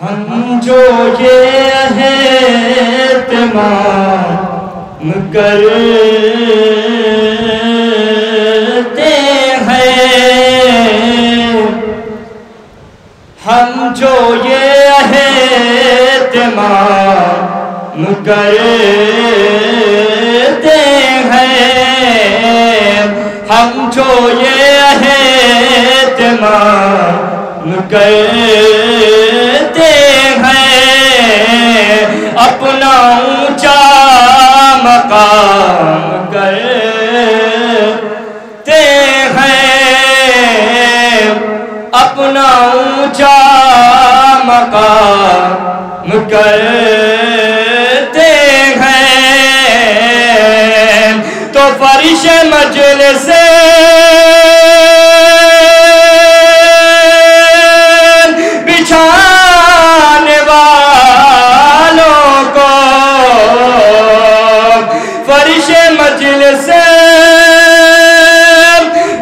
ہم جو یہ اہتمام کرتے ہیں، ہم جو یہ اہتمام کرتے ہیں، ہم جو یہ اہتمام کرتے ہیں، اپنا اونچا مقام کرتے ہیں، اپنا اونچا مقام کرتے ہیں، تو فرش مجلس بچھانے والوں کو، فرش مجلس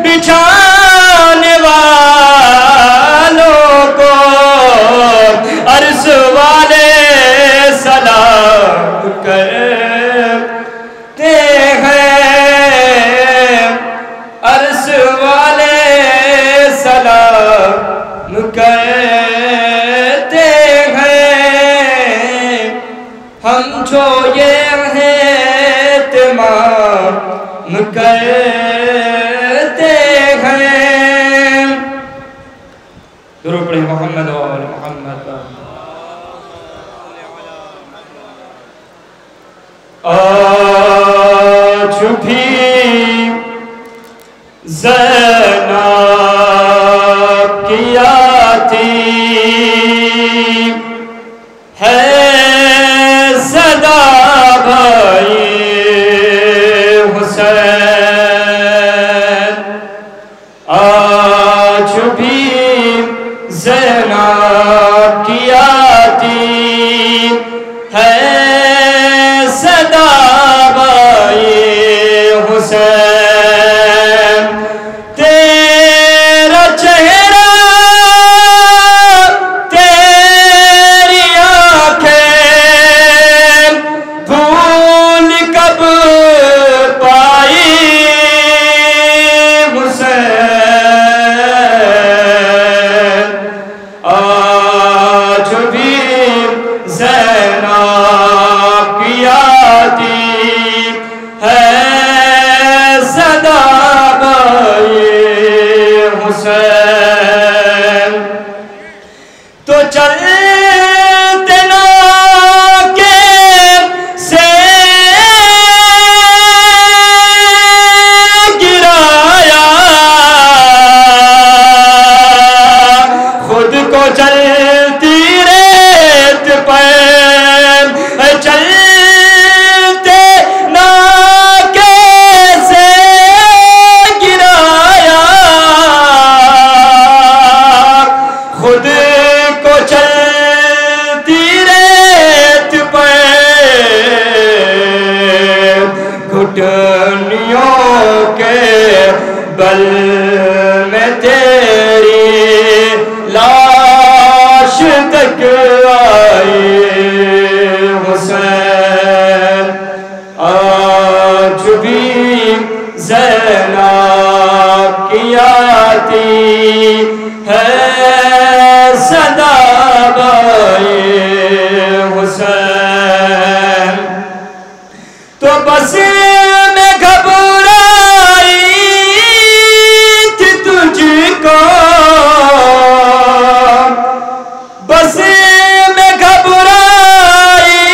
بچھانے والوں کو، عرش والے سلام کرتے ہیں، عرش والے سلام کرتے ہیں، ہم جو یہ اہتمام کرتے ہیں۔ درود پڑھیں محمد و آل محمد۔ آج بھی زینب کی آتی ہے صدا بھائی حسین، آج بھی زینب کی آتی ہے صدا بھائی حسین، تیرا چہرہ تیری آنکھیں بھول کب پائی حسین، آج بھی زینب کی آتی ہے صدا بھائی حسین، تو چلتے نا کے سے گرایا، خود کو چلتی ریت پر چلتے نا کے سے گرایا، خود کو چلتی ریت پر گھٹنیوں کے بل میں تیری لاش تک آئی حسین، آج بھی زینب کی آتی ہے صدا بھائی حسین، تو بس میں گھبرائی تھی تجھ کو، بس میں گھبرائی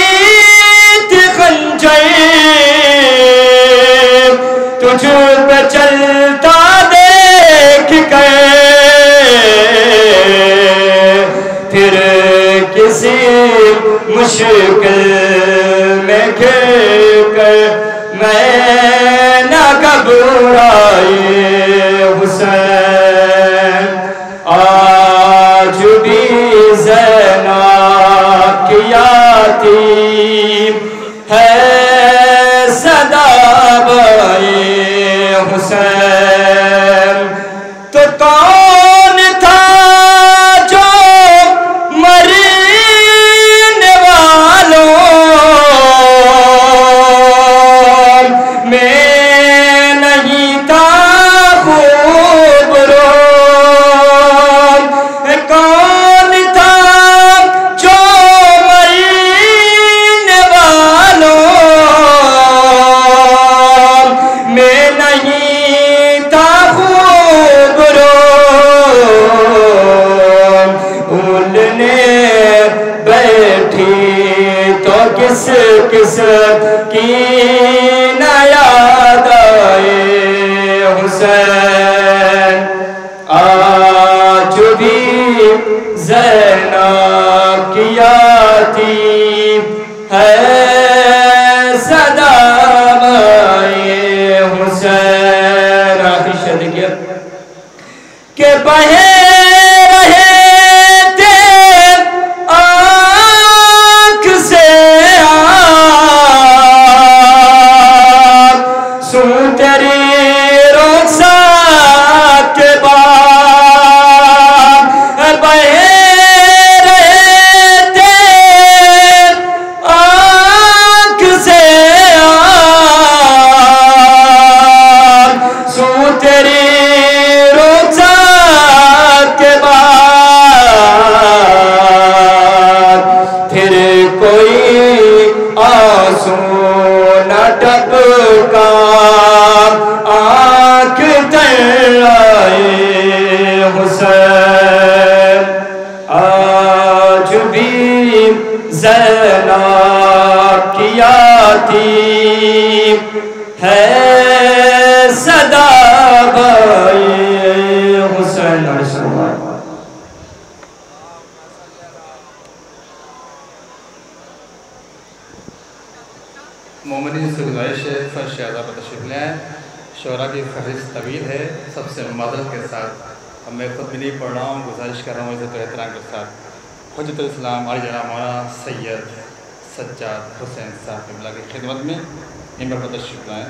تھی خنجر تجھ پہ چلتا دیکھ کر، پھر کسی مشکل میں گر کر میں نہ گھبرائی حسین، آج بھی زینب کی آتی ہے صدا بھائی حسین، تو کون تھا جو مری اٹھی تو کس کس کی نہ یاد آئے حسین آج بھی زینب کی آتی ہے صدا مائے حسین آخر شہد کیا کہ بہے ہے صدا بھائی حسین مومنین سے گزارش ہے فرش اعلیٰ پر تشریف لیں شعراء کی فہرست طویل ہے سب سے معذرت کے ساتھ اب میں خود بھی نہیں پڑھ رہا ہوں گزارش کر رہا ہوں عزت و احترام کے ساتھ حجت الاسلام علی جناب مولانا سید سجاد حسین صاحب قبلہ کی خدمت میں ممبر پر تشریف لائیں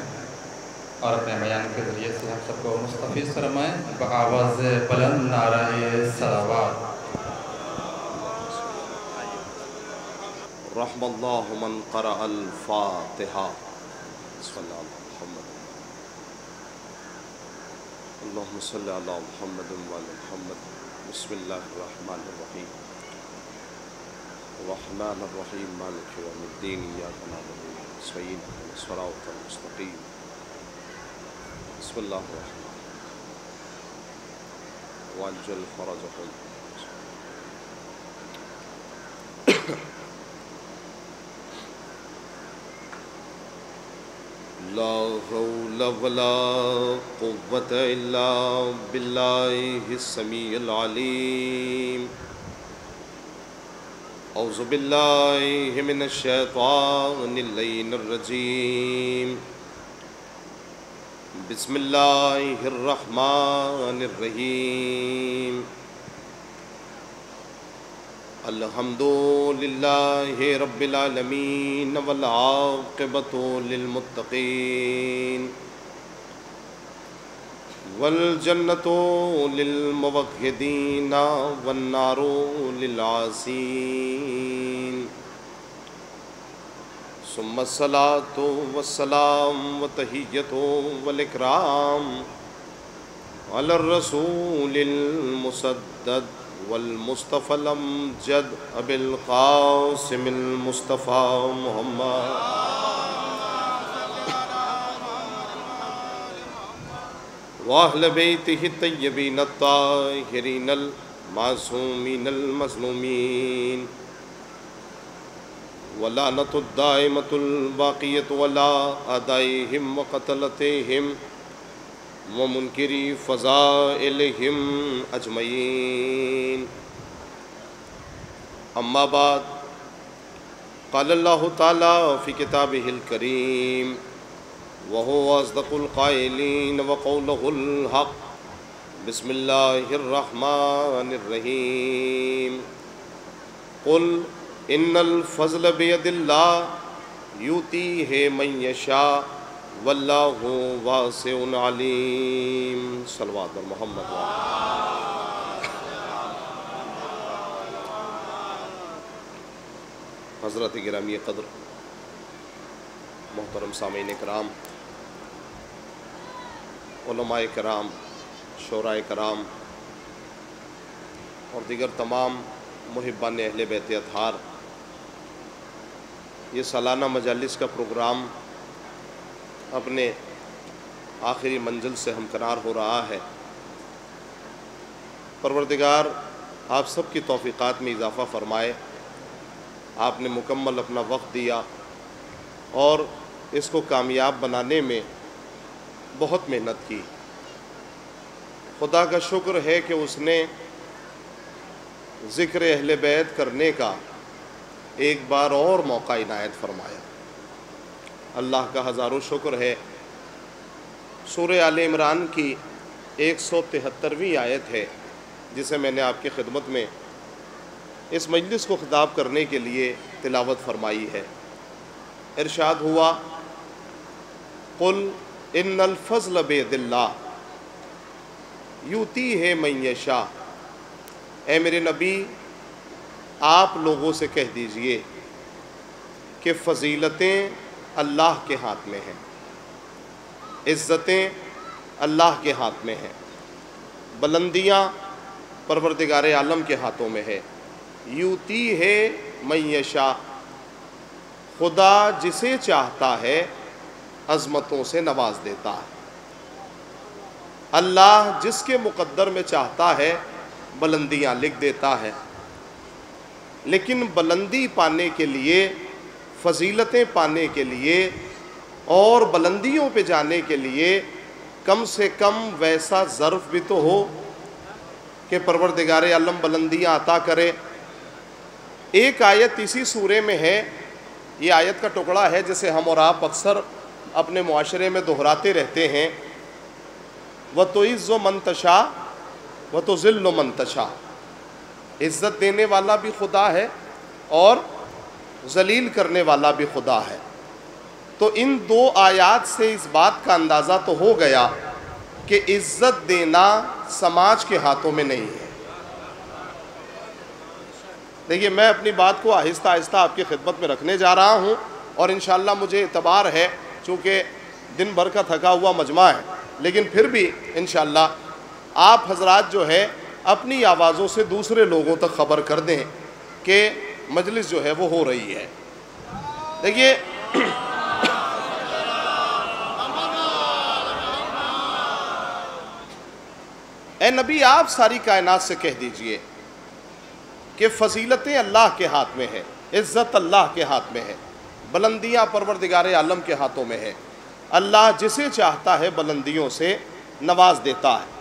اور اپنے بیان کے ذریعے سے ہم سب کو مستفیض فرمائیں بآواز بلند نعرہ صلوات رحم اللہ من قرأ الفاتحہ بسم اللہ محمد اللہم صلی علی محمد وعلی محمد بسم اللہ الرحمن الرحیم الرحمن الرحیم مالک یوم الدین ایاک نعبد و ایاک نستعین اهدنا الصراط المستقیم بسم اللہ الرحمن وعجل فرجهم لا حول ولا قوة الا باللہ السمیع العلیم اعوذ باللہ من الشیطان اللعین الرجیم بسم اللہ الرحمن الرحیم الحمد للہ رب العالمین والعاقبۃ للمتقین والجنۃ للموحدین والنار للعاصین ثم الصلاۃ والسلام وتحیۃ والاکرام علی الرسول المسدد والمصطفى الامجد ابی القاسم المصطفى محمد واہل بیتہ الطیبین الطاہرین المعصومین المظلومین ولعنۃ الدائمۃ الباقیۃ علی اعدائہم وقتلتہم ومنکری فضائلہم اجمعین اما بعد قال اللہ تعالی فی کتابہ الکریم وهو اصدق القائلین وقولہ الحق بسم اللہ الرحمن الرحیم قل ان الفضل بید اللہ یؤتیہ من یشاء واللہ واسع علیم صلوات محمد حضرت گرامی قدر محترم سامعین کرام علماء کرام شعراء کرام اور دیگر تمام محبان اہل بیت اطہار یہ سالانہ مجالس کا پروگرام اپنے آخری منزل سے ہمکنار ہو رہا ہے پروردگار آپ سب کی توفیقات میں اضافہ فرمائے آپ نے مکمل اپنا وقت دیا اور اس کو کامیاب بنانے میں بہت محنت کی۔ خدا کا شکر ہے کہ اس نے ذکر اہل بیت کرنے کا ایک بار اور موقع عنایت فرمایا۔ اللہ کا ہزاروں شکر ہے۔ سورہ آل عمران کی 173ویں آیت ہے جسے میں نے آپ کی خدمت میں اس مجلس کو خطاب کرنے کے لیے تلاوت فرمائی ہے۔ ارشاد ہوا، قل ان الفضل بید اللہ یؤتیہ من یشاء۔ اے میرے نبی، آپ لوگوں سے کہہ دیجئے کہ فضیلتیں اللہ کے ہاتھ میں ہیں، عزتیں اللہ کے ہاتھ میں ہیں، بلندیاں پروردگار عالم کے ہاتھوں میں ہے۔ یؤتیہ من یشاء، خدا جسے چاہتا ہے عظمتوں سے نواز دیتا ہے۔ اللہ جس کے مقدر میں چاہتا ہے بلندیاں لکھ دیتا ہے، لیکن بلندی پانے کے لیے، فضیلتیں پانے کے لیے اور بلندیوں پہ جانے کے لیے کم سے کم ویسا ظرف بھی تو ہو کہ پروردگار عالم بلندیاں عطا کرے۔ ایک آیت اسی سورے میں ہے، یہ آیت کا ٹکڑا ہے جسے ہم اور آپ اکثر اپنے معاشرے میں دہراتے رہتے ہیں، وَتُعِزُّ مَن تَشَاءُ وَتُذِلُّ مَن تَشَاءُ۔ عزت دینے والا بھی خدا ہے اور ذلیل کرنے والا بھی خدا ہے۔ تو ان دو آیات سے اس بات کا اندازہ تو ہو گیا کہ عزت دینا سماج کے ہاتھوں میں نہیں ہے۔ دیکھیے، میں اپنی بات کو آہستہ آہستہ آپ کی خدمت میں رکھنے جا رہا ہوں اور انشاءاللہ مجھے اعتبار ہے، چونکہ دن بھر کا تھکا ہوا مجمع ہے، لیکن پھر بھی انشاءاللہ آپ حضرات جو ہے اپنی آوازوں سے دوسرے لوگوں تک خبر کر دیں کہ مجلس جو ہے وہ ہو رہی ہے۔ دیکھیے، اے نبی، آپ ساری کائنات سے کہہ دیجئے کہ فضیلتیں اللہ کے ہاتھ میں ہے، عزت اللہ کے ہاتھ میں ہے، بلندیاں پروردگار عالم کے ہاتھوں میں ہے۔ اللہ جسے چاہتا ہے بلندیوں سے نواز دیتا ہے۔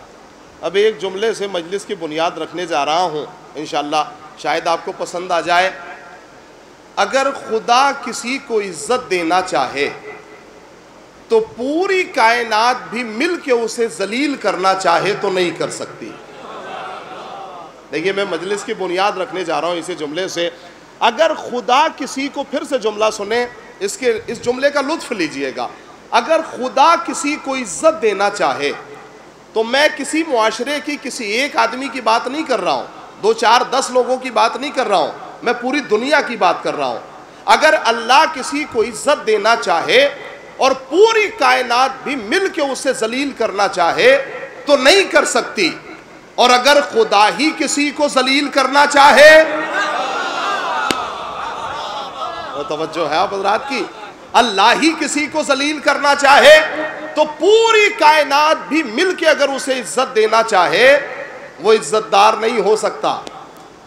اب ایک جملے سے مجلس کی بنیاد رکھنے جا رہا ہوں، انشاءاللہ شاید آپ کو پسند آ جائے۔ اگر خدا کسی کو عزت دینا چاہے تو پوری کائنات بھی مل کے اسے ذلیل کرنا چاہے تو نہیں کر سکتی۔ دیکھیے، میں مجلس کی بنیاد رکھنے جا رہا ہوں اسی جملے سے۔ اگر خدا کسی کو، پھر سے جملہ سنیں، اس جملے کا لطف لیجئے گا، اگر خدا کسی کو عزت دینا چاہے تو میں کسی معاشرے کی کسی ایک آدمی کی بات نہیں کر رہا ہوں، 2 4 10 لوگوں کی بات نہیں کر رہا ہوں، میں پوری دنیا کی بات کر رہا ہوں۔ اگر اللہ کسی کو عزت دینا چاہے اور پوری کائنات بھی مل کے اسے ذلیل کرنا چاہے تو نہیں کر سکتی، اور اگر خدا ہی کسی کو ذلیل کرنا چاہے، توجہ ہے آپ حضرات کی، اللہ ہی کسی کو ذلیل کرنا چاہے تو پوری کائنات بھی مل کے اگر اسے عزت دینا چاہے، وہ عزت دار نہیں ہو سکتا،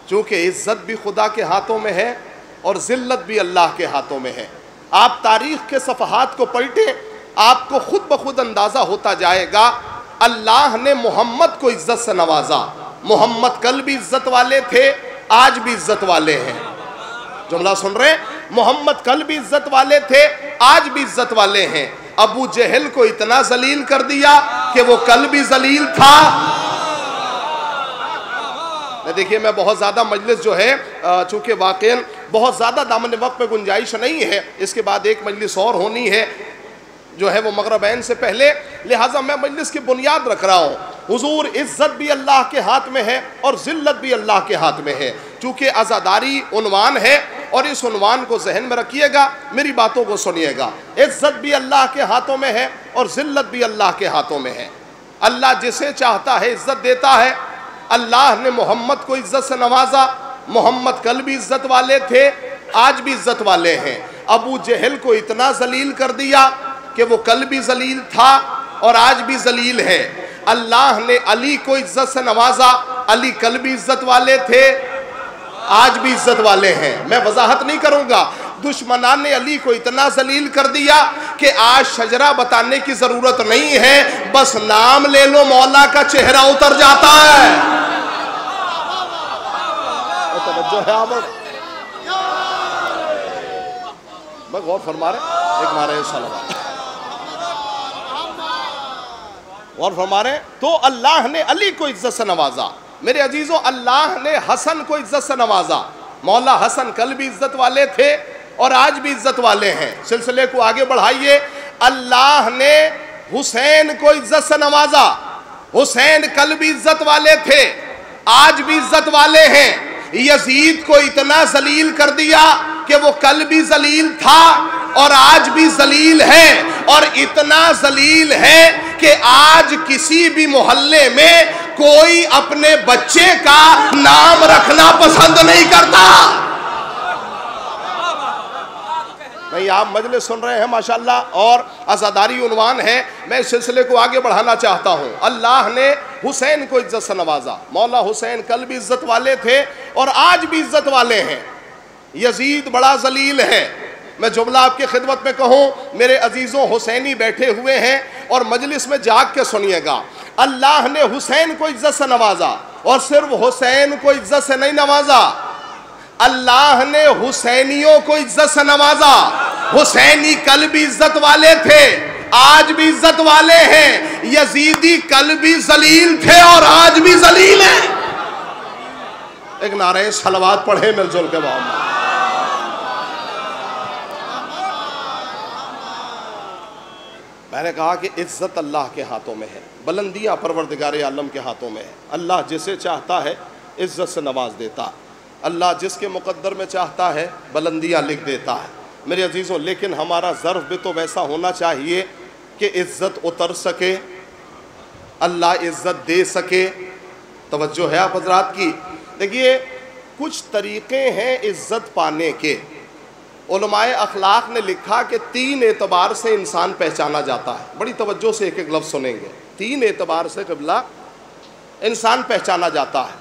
چونکہ عزت بھی خدا کے ہاتھوں میں ہے اور ذلت بھی اللہ کے ہاتھوں میں ہے۔ آپ تاریخ کے صفحات کو پلٹیں، آپ کو خود بخود اندازہ ہوتا جائے گا۔ اللہ نے محمد کو عزت سے نوازا۔ محمد کل بھی عزت والے تھے، آج بھی عزت والے ہیں۔ جملہ سن رہے ہیں؟ محمد کل بھی عزت والے تھے، آج بھی عزت والے ہیں۔ ابو جہل کو اتنا ذلیل کر دیا کہ وہ کل بھی ذلیل تھا۔ دیکھیے، میں بہت زیادہ مجلس جو ہے، چونکہ واقعاً بہت زیادہ دامن وقت میں گنجائش نہیں ہے، اس کے بعد ایک مجلس اور ہونی ہے جو ہے وہ مغربین سے پہلے، لہٰذا میں مجلس کی بنیاد رکھ رہا ہوں۔ حضور، عزت بھی اللہ کے ہاتھ میں ہے اور ذلت بھی اللہ کے ہاتھ میں ہے، چونکہ عزاداری عنوان ہے، اور اس عنوان کو ذہن میں رکھیے گا، میری باتوں کو سنیے گا۔ عزت بھی اللہ کے ہاتھوں میں ہے اور ذلت بھی اللہ کے ہاتھوں میں ہے۔ اللہ جسے چاہتا ہے عزت دیتا ہے۔ اللہ نے محمد کو عزت سے نوازا۔ محمد کل بھی عزت والے تھے، آج بھی عزت والے ہیں۔ ابو جہل کو اتنا ذلیل کر دیا کہ وہ کل بھی ذلیل تھا اور آج بھی ذلیل ہے۔ اللہ نے علی کو عزت سے نوازا۔ علی کل بھی عزت والے تھے، آج بھی عزت والے ہیں. میں وضاحت نہیں کروں گا. دشمنان نے علی کو اتنا ذلیل کر دیا کہ آج شجرہ بتانے کی ضرورت نہیں ہے, بس نام لے لو مولا کا چہرہ اتر جاتا ہے. توجہ ہے آپ میں غور فرما رہے ایک مارے سلام غور فرما رہے. تو اللہ نے علی کو عزت سے نوازا. میرے عزیزوں, اللہ نے حسن کو عزت سے نوازا. مولا حسن کل بھی عزت والے تھے اور آج بھی عزت والے ہیں. سلسلے کو آگے بڑھائیے. اللہ نے حسین کو عزت سے نوازا. حسین کل بھی عزت والے تھے, آج بھی عزت والے ہیں. یزید کو اتنا ذلیل کر دیا کہ وہ کل بھی ذلیل تھا اور آج بھی ذلیل ہے, اور اتنا ذلیل ہے کہ آج کسی بھی محلے میں کوئی اپنے بچے کا نام رکھنا پسند نہیں کرتا. نہیں, آپ مجلس سن رہے ہیں ماشاءاللہ, اور عزاداری عنوان ہے. میں اس سلسلے کو آگے بڑھانا چاہتا ہوں. اللہ نے حسین کو عزت سے نوازا. مولا حسین کل بھی عزت والے تھے اور آج بھی عزت والے ہیں. یزید بڑا ذلیل ہے. میں جملہ آپ کی خدمت میں کہوں, میرے عزیزوں, حسینی بیٹھے ہوئے ہیں اور مجلس میں جاگ کے سنیے گا. اللہ نے حسین کو عزت سے نوازا, اور صرف حسین کو عزت سے نہیں نوازا, اللہ نے حسینیوں کو عزت سے نوازا. حسینی کل بھی عزت والے تھے, آج بھی عزت والے ہیں. یزیدی کل بھی ذلیل تھے اور آج بھی ذلیل ہیں. ایک نعرہ صلوات پڑھے مل جل کے محمد. میں نے کہا کہ عزت اللہ کے ہاتھوں میں ہے, بلندیاں پروردگار عالم کے ہاتھوں میں ہے. اللہ جسے چاہتا ہے عزت سے نواز دیتا, اللہ جس کے مقدر میں چاہتا ہے بلندیاں لکھ دیتا ہے. میرے عزیزوں, لیکن ہمارا ظرف بھی تو ویسا ہونا چاہیے کہ عزت اتر سکے, اللہ عزت دے سکے. توجہ ہے آپ حضرات کی. دیکھیے, کچھ طریقے ہیں عزت پانے کے. علماء اخلاق نے لکھا کہ 3 اعتبار سے انسان پہچانا جاتا ہے. بڑی توجہ سے ایک ایک لفظ سنیں گے. 3 اعتبار سے قبلہ انسان پہچانا جاتا ہے.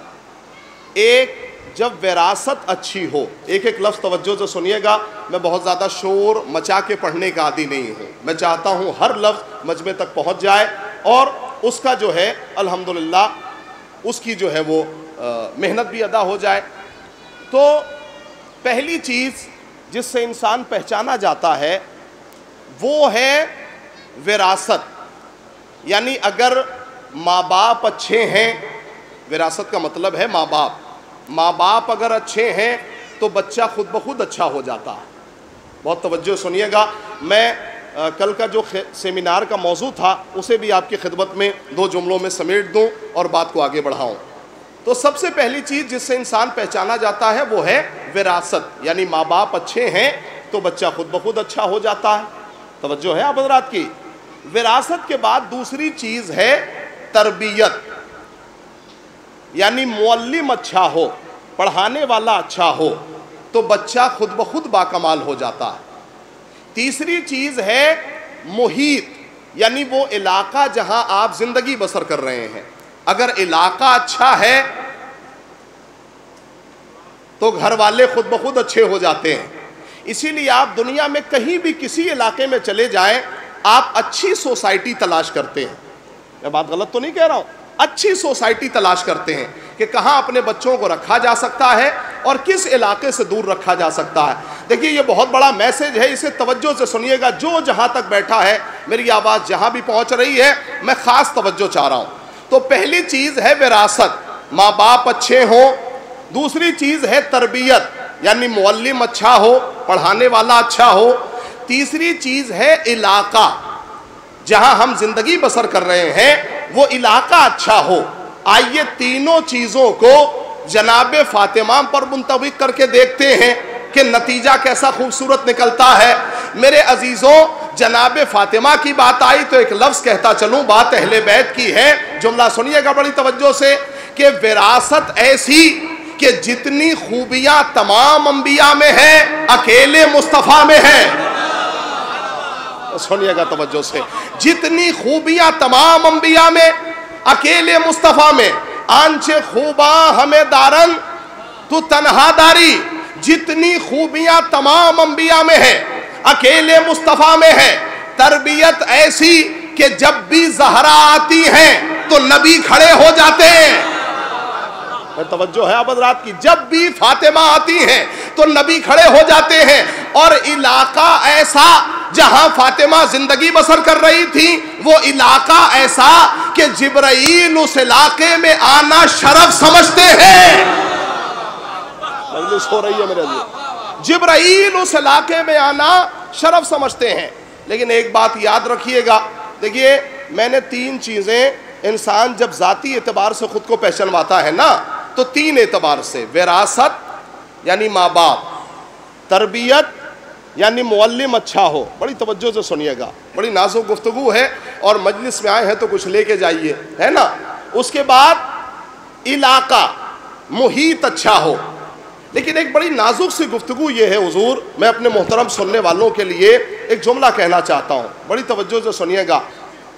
ایک, جب وراثت اچھی ہو. ایک ایک لفظ توجہ سے سنیے گا. میں بہت زیادہ شور مچا کے پڑھنے کا عادی نہیں ہوں. میں چاہتا ہوں ہر لفظ مجمع تک پہنچ جائے اور اس کا جو ہے الحمدللہ اس کی جو ہے وہ محنت بھی ادا ہو جائے. تو پہلی چیز جس سے انسان پہچانا جاتا ہے وہ ہے وراثت. یعنی اگر ماں باپ اچھے ہیں, وراثت کا مطلب ہے ماں باپ. ماں باپ اگر اچھے ہیں تو بچہ خود بخود اچھا ہو جاتا ہے. بہت توجہ سنیے گا. میں کل کا جو سیمینار کا موضوع تھا اسے بھی آپ کی خدمت میں 2 جملوں میں سمیٹ دوں اور بات کو آگے بڑھاؤں. تو سب سے پہلی چیز جس سے انسان پہچانا جاتا ہے وہ ہے وراثت. یعنی ماں باپ اچھے ہیں تو بچہ خود بخود اچھا ہو جاتا ہے. توجہ ہے آپ حضرات کی. وراثت کے بعد دوسری چیز ہے تربیت. یعنی معلم اچھا ہو, پڑھانے والا اچھا ہو تو بچہ خود بخود باکمال ہو جاتا ہے. تیسری چیز ہے محیط. یعنی وہ علاقہ جہاں آپ زندگی بسر کر رہے ہیں. اگر علاقہ اچھا ہے تو گھر والے خود بخود اچھے ہو جاتے ہیں. اسی لیے آپ دنیا میں کہیں بھی کسی علاقے میں چلے جائیں, آپ اچھی سوسائٹی تلاش کرتے ہیں. میں بات غلط تو نہیں کہہ رہا ہوں. اچھی سوسائٹی تلاش کرتے ہیں کہ کہاں اپنے بچوں کو رکھا جا سکتا ہے اور کس علاقے سے دور رکھا جا سکتا ہے. دیکھیے, یہ بہت بڑا میسج ہے, اسے توجہ سے سنیے گا. جو جہاں تک بیٹھا ہے, میری آواز جہاں بھی پہنچ رہی ہے, میں خاص توجہ چاہ رہا ہوں. تو پہلی چیز ہے وراثت, ماں باپ اچھے ہوں. دوسری چیز ہے تربیت, یعنی معلم اچھا ہو, پڑھانے والا اچھا ہو. تیسری چیز ہے علاقہ, جہاں ہم زندگی بسر کر رہے ہیں وہ علاقہ اچھا ہو. آئیے تینوں چیزوں کو جناب فاطمہ پر منطبق کر کے دیکھتے ہیں کہ نتیجہ کیسا خوبصورت نکلتا ہے. میرے عزیزوں, جناب فاطمہ کی بات آئی تو ایک لفظ کہتا چلوں, بات اہل بیت کی ہے. جملہ سنیے گا بڑی توجہ سے کہ وراثت ایسی کہ جتنی خوبیاں تمام انبیاء میں ہیں اکیلے مصطفیٰ میں ہیں. سنیے گا توجہ سے, جتنی خوبیاں تمام انبیاء میں اکیلے مصطفیٰ میں. آنچہ خوباں ہمیں دارن تو تنہا داری جتنی خوبیاں تمام انبیاء میں ہے اکیلے مصطفیٰ میں ہے. تربیت ایسی کہ جب بھی زہرا آتی ہیں تو نبی کھڑے ہو جاتے ہیں. توجہ ہے آپ حضرات کی. جب بھی فاطمہ آتی ہیں تو نبی کھڑے ہو جاتے ہیں. اور علاقہ ایسا جہاں فاطمہ زندگی بسر کر رہی تھی وہ علاقہ ایسا کہ جبرائیل اس علاقے میں آنا شرف سمجھتے ہیں. مجلس ہو رہی ہے میرے لیے. جبرائیل اس علاقے میں آنا شرف سمجھتے ہیں. لیکن ایک بات یاد رکھیے گا, دیکھیے میں نے 3 چیزیں, انسان جب ذاتی اعتبار سے خود کو پہچانواتا ہے نا تو 3 اعتبار سے, وراثت یعنی ماں باپ, تربیت یعنی معلم اچھا ہو. بڑی توجہ سے سنیے گا, بڑی نازک گفتگو ہے اور مجلس میں آئے ہیں تو کچھ لے کے جائیے, ہے نا. اس کے بعد علاقہ محیط اچھا ہو. لیکن ایک بڑی نازک سی گفتگو یہ ہے حضور, میں اپنے محترم سننے والوں کے لیے ایک جملہ کہنا چاہتا ہوں, بڑی توجہ سے سنیے گا.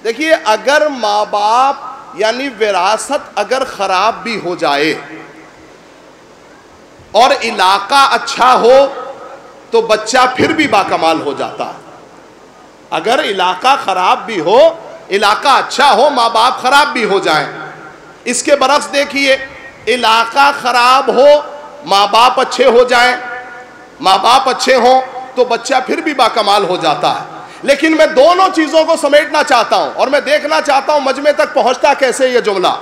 دیکھیے اگر ماں باپ یعنی وراثت اگر خراب بھی ہو جائے اور علاقہ اچھا ہو تو بچہ پھر بھی باکمال ہو جاتا ہے. اگر علاقہ خراب بھی ہو, علاقہ اچھا ہو, ماں باپ خراب بھی ہو جائیں. اس کے برعکس دیکھیے, علاقہ خراب ہو ماں باپ اچھے ہو جائیں, ماں باپ اچھے ہوں تو بچہ پھر بھی باکمال ہو جاتا ہے. لیکن میں دونوں چیزوں کو سمیٹنا چاہتا ہوں اور میں دیکھنا چاہتا ہوں مجمع تک پہنچتا کیسے یہ جملہ.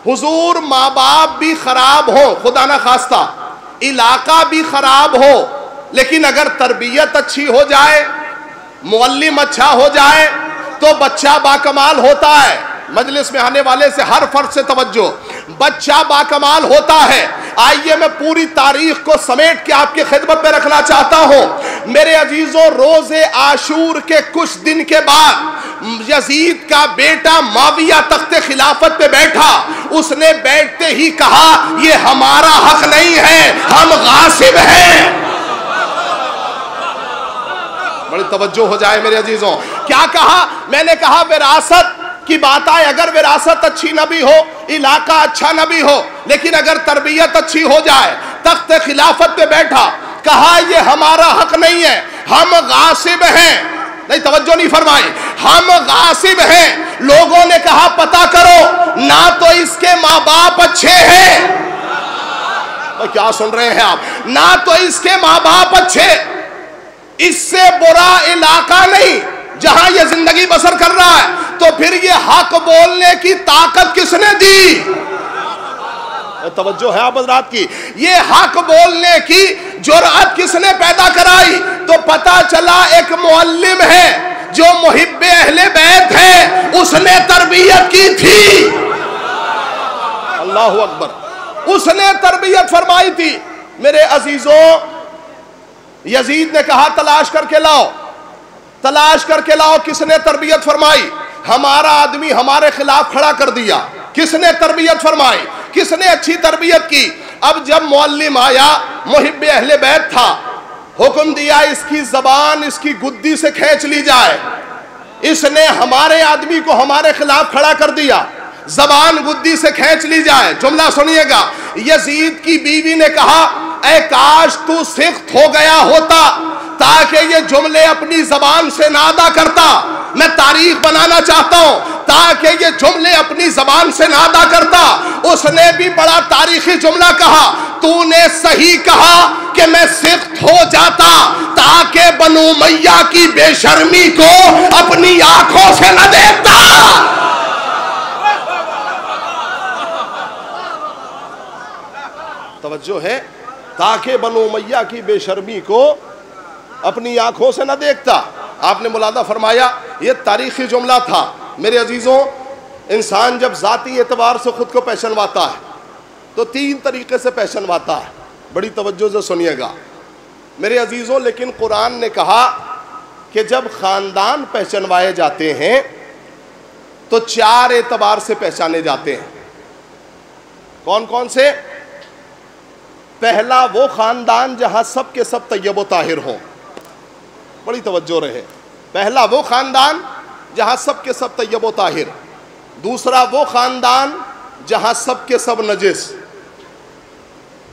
حضور ماں باپ بھی خراب ہو, خدا نہ خواستہ علاقہ بھی خراب ہو, لیکن اگر تربیت اچھی ہو جائے, معلم اچھا ہو جائے تو بچہ باکمال ہوتا ہے. مجلس میں آنے والے سے ہر فرد سے توجہ, بچہ باکمال ہوتا ہے. آئیے میں پوری تاریخ کو سمیٹ کے آپ کی خدمت میں رکھنا چاہتا ہوں. میرے عزیزوں, روز عاشور کے کچھ دن کے بعد یزید کا بیٹا معاویہ تخت خلافت پہ بیٹھا. اس نے بیٹھتے ہی کہا یہ ہمارا حق نہیں ہے, ہم غاصب ہیں. بڑی توجہ ہو جائے میرے عزیزوں. کیا کہا؟ میں نے کہا وراثت کی بات آئے, اگر وراثت اچھی نہ بھی ہو, علاقہ اچھا نہ بھی ہو, لیکن اگر تربیت اچھی ہو جائے, تخت خلافت پہ بیٹھا, کہا یہ ہمارا حق نہیں ہے, ہم غاصب ہیں. نہیں توجہ نہیں فرمائی, ہم غاصب ہیں. لوگوں نے کہا پتہ کرو, نہ تو اس کے ماں باپ اچھے ہیں, کیا سن رہے ہیں آپ, نہ تو اس کے ماں باپ اچھے, اس سے برا علاقہ نہیں جہاں یہ زندگی بسر کر رہا ہے, تو پھر یہ حق بولنے کی طاقت کس نے دی؟ توجہ ہے آپ حضرات کی. یہ حق بولنے کی جرأت کس نے پیدا کرائی؟ تو پتہ چلا ایک معلم ہے جو محب اہل بیت ہے, اس نے تربیت کی تھی. اللہ اکبر, اس نے تربیت فرمائی تھی. میرے عزیزوں, یزید نے کہا تلاش کر کے لاؤ, تلاش کر کے لاؤ. کس نے تربیت فرمائی؟ ہمارا آدمی ہمارے خلاف کھڑا کر دیا. کس نے تربیت فرمائی؟ کس نے اچھی تربیت کی؟ اب جب معلم آیا, محب اہل بیت تھا, حکم دیا اس کی زبان اس کی گدی سے کھینچ لی جائے. اس نے ہمارے آدمی کو ہمارے خلاف کھڑا کر دیا, زبان گدی سے کھینچ لی جائے. جملہ سنیے گا. یزید کی بیوی نے کہا اے کاش تو سخت ہو گیا ہوتا تاکہ یہ جملے اپنی زبان سے نہ ادا کرتا. میں تاریخ بنانا چاہتا ہوں تاکہ یہ جملے اپنی زبان سے نہ ادا کرتا. اس نے بھی بڑا تاریخی جملہ کہا, تو نے صحیح کہا کہ میں سخت ہو جاتا تاکہ بنو امیہ کی بے شرمی کو اپنی آنکھوں سے نہ دیکھتا. توجہ ہے, تاکہ بنو امیہ کی بے شرمی کو اپنی آنکھوں سے نہ دیکھتا. آپ نے ملاحظہ فرمایا یہ تاریخی جملہ تھا. میرے عزیزوں, انسان جب ذاتی اعتبار سے خود کو پہچانواتا ہے تو 3 طریقے سے پہچانواتا ہے. بڑی توجہ سے سنیے گا میرے عزیزوں. لیکن قرآن نے کہا کہ جب خاندان پہچانوائے جاتے ہیں تو 4 اعتبار سے پہچانے جاتے ہیں. کون کون سے؟ پہلا وہ خاندان جہاں سب کے سب طیب و طاہر ہوں. بڑی توجہ رہے. پہلا وہ خاندان جہاں سب کے سب طیب و طاہر. دوسرا وہ خاندان جہاں سب کے سب نجس.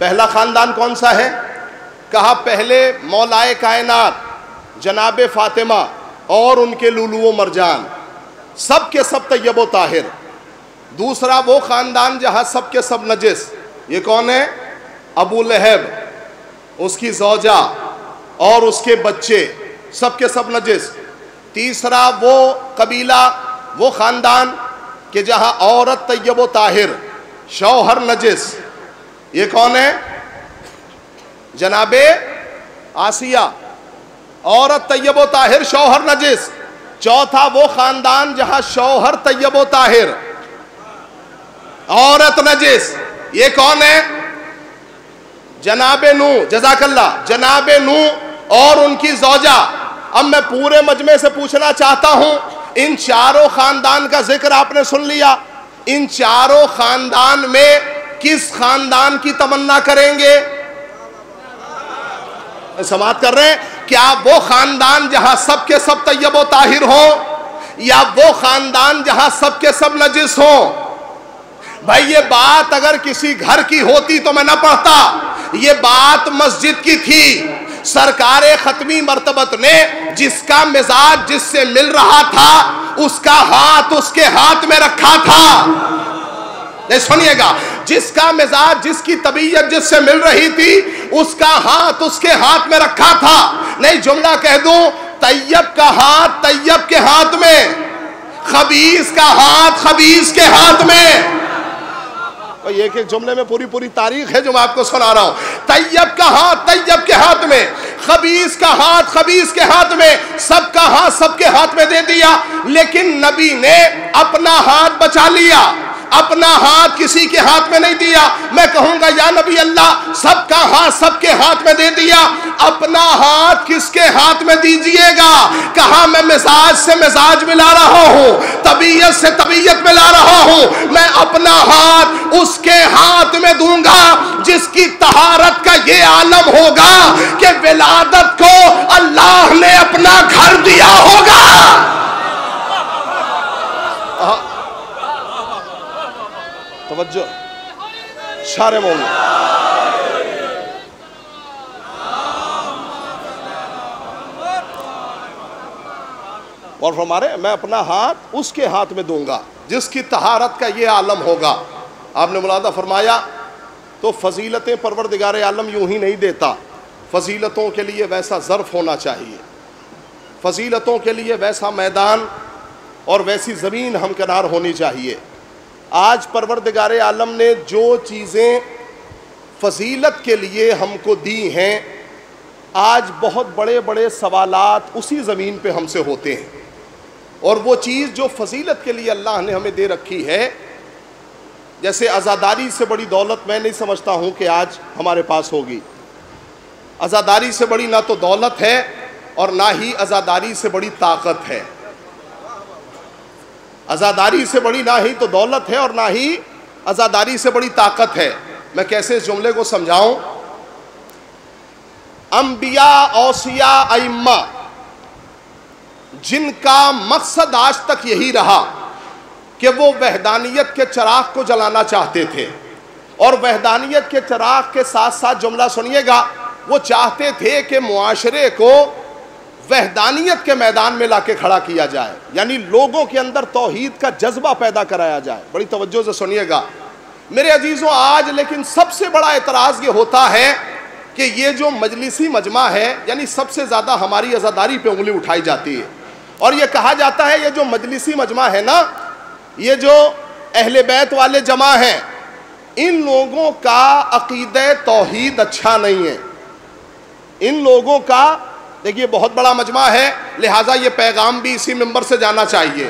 پہلا خاندان کون سا ہے؟ کہا پہلے مولائے کائنات جناب فاطمہ اور ان کے لولو و مرجان، سب کے سب طیب و طاہر۔ دوسرا وہ خاندان جہاں سب کے سب نجس، یہ کون ہے؟ ابو لہب، اس کی زوجہ اور اس کے بچے، سب کے سب نجس۔ تیسرا وہ قبیلہ، وہ خاندان کہ جہاں عورت طیب و طاہر، شوہر نجس، یہ کون ہے؟ جناب آسیہ، عورت طیب و طاہر، شوہر نجس۔ چوتھا وہ خاندان جہاں شوہر طیب و طاہر، عورت نجس، یہ کون ہے؟ جناب نوح، جزاک اللہ، جناب نوح اور ان کی زوجہ۔ اب میں پورے مجمع سے پوچھنا چاہتا ہوں، ان چاروں خاندان کا ذکر آپ نے سن لیا، ان چاروں خاندان میں کس خاندان کی تمنا کریں گے؟ سماعت کر رہے ہیں؟ کیا وہ خاندان جہاں سب کے سب طیب و طاہر ہوں، یا وہ خاندان جہاں سب کے سب نجس ہوں؟ بھائی یہ بات اگر کسی گھر کی ہوتی تو میں نہ پڑھتا، یہ بات مسجد کی تھی۔ سرکار ختمی مرتبت نے جس کا مزاج جس سے مل رہا تھا، اس کا ہاتھ اس کے ہاتھ میں رکھا تھا۔ نہیں سنیے گا، جس کا مزاج جس کی طبیعت جس سے مل رہی تھی، اس کا ہاتھ اس کے ہاتھ میں رکھا تھا۔ نہیں جملہ کہہ دوں، طیب کا ہاتھ طیب کے ہاتھ میں، خبیث کا ہاتھ خبیث کے ہاتھ میں۔ ایک ایک جملے میں پوری تاریخ ہے جو میں آپ کو سنا رہا ہوں۔ طیب کا ہاتھ طیب کے ہاتھ میں، خبیث کا ہاتھ خبیث کے ہاتھ میں، سب کا ہاتھ سب کے ہاتھ میں دے دیا۔ لیکن نبی نے اپنا ہاتھ بچا لیا، اپنا ہاتھ کسی کے ہاتھ میں نہیں دیا۔ میں کہوں گا یا نبی اللہ، سب کا ہاتھ سب کے ہاتھ میں دے دیا، اپنا ہاتھ کس کے ہاتھ میں دیجئے گا؟ کہا میں مزاج سے مزاج ملا رہا ہوں، طبیعت سے طبیعت ملا رہا ہوں، میں اپنا ہاتھ اس کے ہاتھ میں دوں گا جس کی طہارت کا یہ عالم ہوگا کہ ولادت کو اللہ نے اپنا گھر دیا ہوگا۔ توجہ شارع مومن، اور فرمارے میں اپنا ہاتھ اس کے ہاتھ میں دوں گا جس کی طہارت کا یہ عالم ہوگا۔ آپ نے ملاحظہ فرمایا تو فضیلتیں پروردگار عالم یوں ہی نہیں دیتا، فضیلتوں کے لیے ویسا ظرف ہونا چاہیے، فضیلتوں کے لیے ویسا میدان اور ویسی زمین ہمکنار ہونی چاہیے۔ آج پروردگار عالم نے جو چیزیں فضیلت کے لیے ہم کو دی ہیں، آج بہت بڑے بڑے سوالات اسی زمین پہ ہم سے ہوتے ہیں، اور وہ چیز جو فضیلت کے لیے اللہ نے ہمیں دے رکھی ہے، جیسے عزاداری سے بڑی دولت میں نہیں سمجھتا ہوں کہ آج ہمارے پاس ہوگی۔ عزاداری سے بڑی نہ تو دولت ہے اور نہ ہی عزاداری سے بڑی طاقت ہے۔ عزاداری سے بڑی نہ ہی تو دولت ہے اور نہ ہی عزاداری سے بڑی طاقت ہے۔ میں کیسے اس جملے کو سمجھاؤں؟ انبیاء، اوصیاء، ائمہ، جن کا مقصد آج تک یہی رہا کہ وہ وحدانیت کے چراغ کو جلانا چاہتے تھے، اور وحدانیت کے چراغ کے ساتھ ساتھ جملہ سنیے گا، وہ چاہتے تھے کہ معاشرے کو وحدانیت کے میدان میں لا کے کھڑا کیا جائے، یعنی لوگوں کے اندر توحید کا جذبہ پیدا کرایا جائے۔ بڑی توجہ سے سنیے گا میرے عزیزوں، آج لیکن سب سے بڑا اعتراض یہ ہوتا ہے کہ یہ جو مجلسی مجمع ہے، یعنی سب سے زیادہ ہماری عزاداری پہ انگلی اٹھائی جاتی ہے، اور یہ کہا جاتا ہے یہ جو مجلسی مجمع ہے نا، یہ جو اہل بیت والے جمع ہیں، ان لوگوں کا عقیدہ توحید اچھا نہیں ہے۔ ان لوگوں کا، دیکھیے بہت بڑا مجمع ہے لہٰذا یہ پیغام بھی اسی منبر سے جانا چاہیے،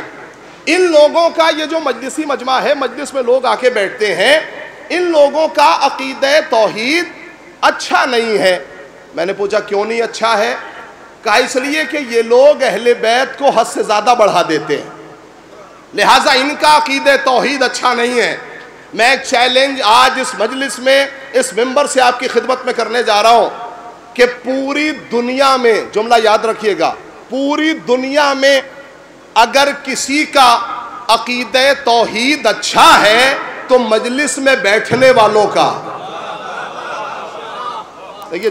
ان لوگوں کا یہ جو مجلسی مجمع ہے، مجلس میں لوگ آ کے بیٹھتے ہیں، ان لوگوں کا عقیدہ توحید اچھا نہیں ہے۔ میں نے پوچھا کیوں نہیں اچھا ہے؟ کہا اس لیے کہ یہ لوگ اہل بیت کو حد سے زیادہ بڑھا دیتے ہیں، لہٰذا ان کا عقیدہ توحید اچھا نہیں ہے۔ میں ایک چیلنج آج اس مجلس میں اس منبر سے آپ کی خدمت میں کرنے جا رہا ہوں کہ پوری دنیا میں، جملہ یاد رکھیے گا، پوری دنیا میں اگر کسی کا عقیدہ توحید اچھا ہے تو مجلس میں بیٹھنے والوں کا، دیکھیے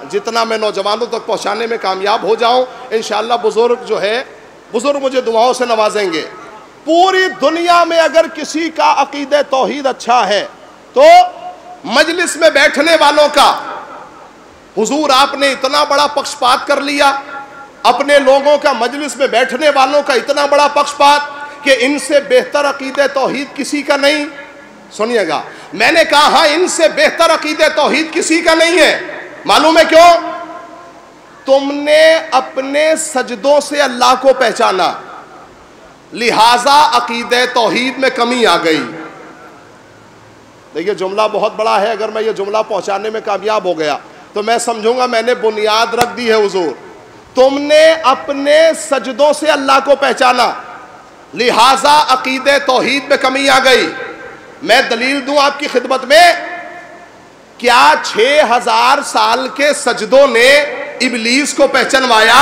جتنا میں نوجوانوں تک پہنچانے میں کامیاب ہو جاؤں انشاءاللہ بزرگ جو ہے بزرگ مجھے دعاؤں سے نوازیں گے. پوری دنیا میں اگر کسی کا عقیدہ توحید اچھا ہے تو مجلس میں بیٹھنے والوں کا. حضور آپ نے اتنا بڑا پکشپات کر لیا اپنے لوگوں کا, مجلس میں بیٹھنے والوں کا اتنا بڑا پکشپات کہ ان سے بہتر عقیدہ توحید کسی کا نہیں. سنیے گا, میں نے کہا ہاں ان سے بہتر عقیدہ توحید کسی کا نہیں ہے. معلوم ہے کیوں؟ تم نے اپنے سجدوں سے اللہ کو پہچانا, لہذا عقیدہ توحید میں کمی آ گئی. دیکھیے جملہ بہت بڑا ہے, اگر میں یہ جملہ پہنچانے میں کامیاب ہو گیا تو میں سمجھوں گا میں نے بنیاد رکھ دی ہے. حضور تم نے اپنے سجدوں سے اللہ کو پہچانا, لہذا عقیدہ توحید میں کمی آ گئی. میں دلیل دوں آپ کی خدمت میں, کیا 6000 سال کے سجدوں نے ابلیس کو پہچانوایا؟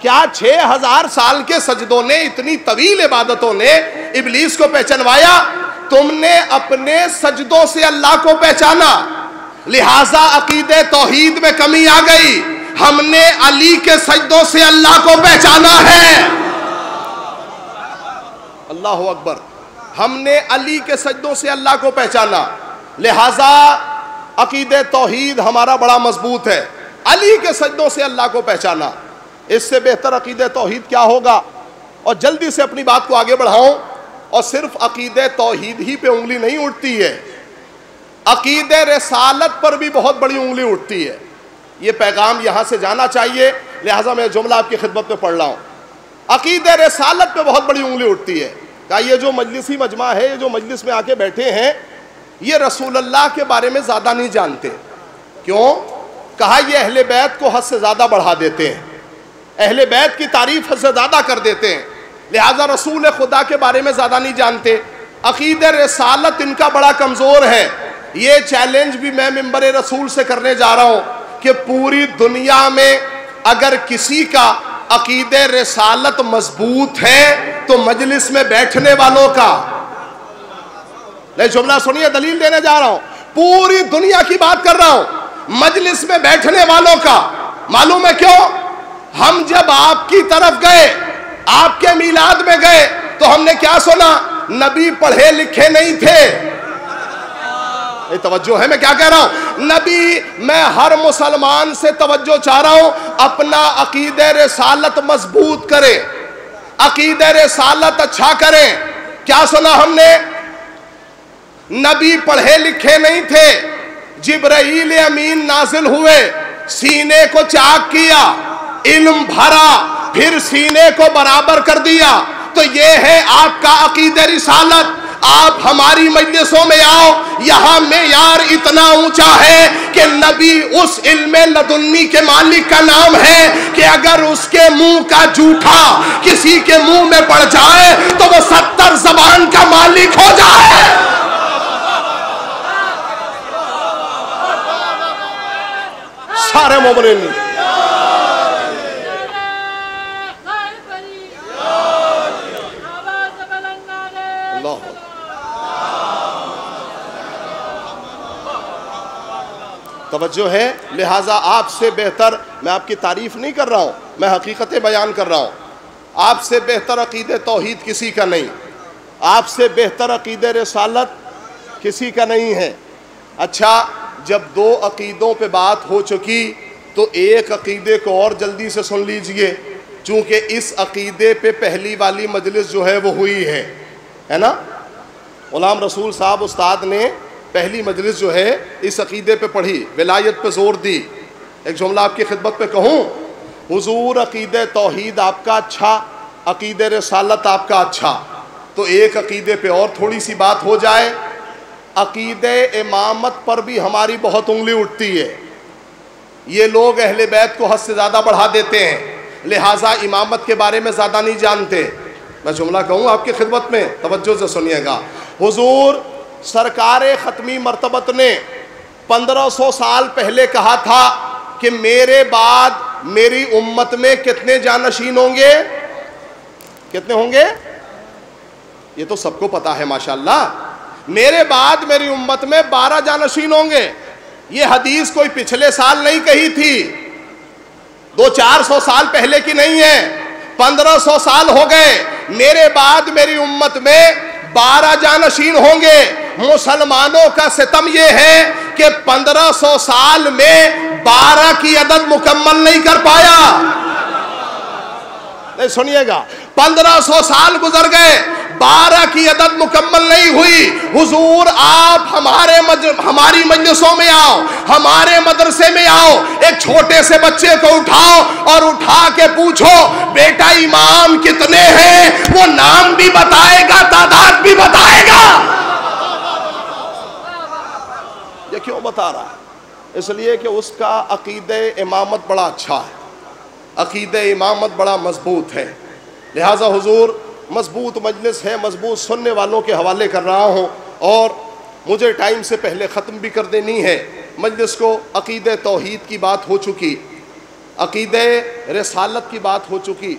کیا 6000 سال کے سجدوں نے, اتنی طویل عبادتوں نے ابلیس کو پہچانوایا؟ تم نے اپنے سجدوں سے اللہ کو پہچانا, لہذا عقیدہ توحید میں کمی آ گئی. ہم نے علی کے سجدوں سے اللہ کو پہچانا ہے. اللہ اکبر. ہم نے علی کے سجدوں سے اللہ کو پہچانا, لہذا عقیدہ توحید ہمارا بڑا مضبوط ہے. علی کے سجدوں سے اللہ کو پہچانا, اس سے بہتر عقیدہ توحید کیا ہوگا؟ اور جلدی سے اپنی بات کو آگے بڑھاؤں, اور صرف عقیدہ توحید ہی پہ انگلی نہیں اٹھتی ہے, عقیدہ رسالت پر بھی بہت بڑی انگلی اٹھتی ہے. یہ پیغام یہاں سے جانا چاہیے, لہٰذا میں جملہ آپ کی خدمت میں پڑھ رہا ہوں. عقیدہ رسالت پہ بہت بڑی انگلی اٹھتی ہے. کہا یہ جو مجلسی مجمع ہے, یہ جو مجلس میں آ کے بیٹھے ہیں, یہ رسول اللہ کے بارے میں زیادہ نہیں جانتے. کیوں؟ کہا یہ اہل بیت کو حد سے زیادہ بڑھا دیتے ہیں, اہل بیت کی تعریف حد سے زیادہ کر دیتے ہیں, لہذا رسول خدا کے بارے میں زیادہ نہیں جانتے. عقیدہ رسالت ان کا بڑا کمزور ہے. یہ چیلنج بھی میں منبر رسول سے کرنے جا رہا ہوں کہ پوری دنیا میں اگر کسی کا عقیدہ رسالت مضبوط ہے تو مجلس میں بیٹھنے والوں کا. جملہ سنیے, دلیل دینے جا رہا ہوں, پوری دنیا کی بات کر رہا ہوں, مجلس میں بیٹھنے والوں کا. معلوم ہے کیوں؟ ہم جب آپ کی طرف گئے, آپ کے میلاد میں گئے, تو ہم نے کیا سنا؟ نبی پڑھے لکھے نہیں تھے. توجہ ہے میں کیا کہہ رہا ہوں؟ نبی, میں ہر مسلمان سے توجہ چاہ رہا ہوں, اپنا عقیدہ رسالت مضبوط کرے, عقیدہ رسالت اچھا کریں. کیا سنا ہم نے؟ نبی پڑھے لکھے نہیں تھے, جبرائیل امین نازل ہوئے, سینے کو چاک کیا, علم بھرا, پھر سینے کو برابر کر دیا. تو یہ ہے آپ کا عقیدہ رسالت. آپ ہماری مجلسوں میں آؤ, یہاں معیار اتنا اونچا ہے کہ نبی اس علم لدنی کے مالک کا نام ہے کہ اگر اس کے منہ کا جھوٹا کسی کے منہ میں پڑ جائے تو وہ 70 زبان کا مالک ہو جائے. سارے مومنین توجہ ہے. لہٰذا آپ سے بہتر, میں آپ کی تعریف نہیں کر رہا ہوں, میں حقیقت بیان کر رہا ہوں, آپ سے بہتر عقیدہ توحید کسی کا نہیں, آپ سے بہتر عقیدہ رسالت کسی کا نہیں ہے. اچھا, جب 2 عقیدوں پہ بات ہو چکی تو ایک عقیدے کو اور جلدی سے سن لیجئے, چونکہ اس عقیدے پہ پہلی والی مجلس جو ہے وہ ہوئی ہے نا. غلام رسول صاحب استاد نے پہلی مجلس جو ہے اس عقیدے پہ پڑھی, ولایت پہ زور دی. ایک جملہ آپ کی خدمت پہ کہوں, حضور عقیدہ توحید آپ کا اچھا, عقیدہ رسالت آپ کا اچھا, تو ایک عقیدے پہ اور تھوڑی سی بات ہو جائے, عقیدہ امامت پر بھی ہماری بہت انگلی اٹھتی ہے. یہ لوگ اہل بیت کو حد سے زیادہ بڑھا دیتے ہیں, لہٰذا امامت کے بارے میں زیادہ نہیں جانتے. میں جملہ کہوں آپ کی خدمت میں, توجہ سے سنیے گا. حضور سرکار ختمی مرتبت نے 1500 سال پہلے کہا تھا کہ میرے بعد میری امت میں کتنے جانشین ہوں گے؟ کتنے ہوں گے؟ یہ تو سب کو پتا ہے ماشاءاللہ. میرے بعد میری امت میں 12 جانشین ہوں گے. یہ حدیث کوئی پچھلے سال نہیں کہی تھی، 200-400 سال پہلے کی نہیں ہے، 1500 سال ہو گئے۔ میرے بعد میری امت میں 12 جانشین ہوں گے۔ مسلمانوں کا ستم یہ ہے کہ 1500 سال میں 12 کی عدد مکمل نہیں کر پایا۔ سنیے گا، 1500 سال گزر گئے، 12 کی عدد مکمل نہیں ہوئی۔ حضور آپ ہماری مجلسوں میں آؤ، ہمارے مدرسے میں آؤ، ایک چھوٹے سے بچے کو اٹھاؤ اور اٹھا کے پوچھو بیٹا امام کتنے ہیں، وہ نام بھی بتائے گا، تعداد بھی بتائے گا۔ یہ کیوں بتا رہا ہے؟ اس لیے کہ اس کا عقیدہ امامت بڑا اچھا ہے، عقیدہ امامت بڑا مضبوط ہے۔ لہٰذا حضور مضبوط مجلس ہے، مضبوط سننے والوں کے حوالے کر رہا ہوں، اور مجھے ٹائم سے پہلے ختم بھی کر دینی ہے مجلس کو۔ عقیدہ توحید کی بات ہو چکی، عقیدہ رسالت کی بات ہو چکی،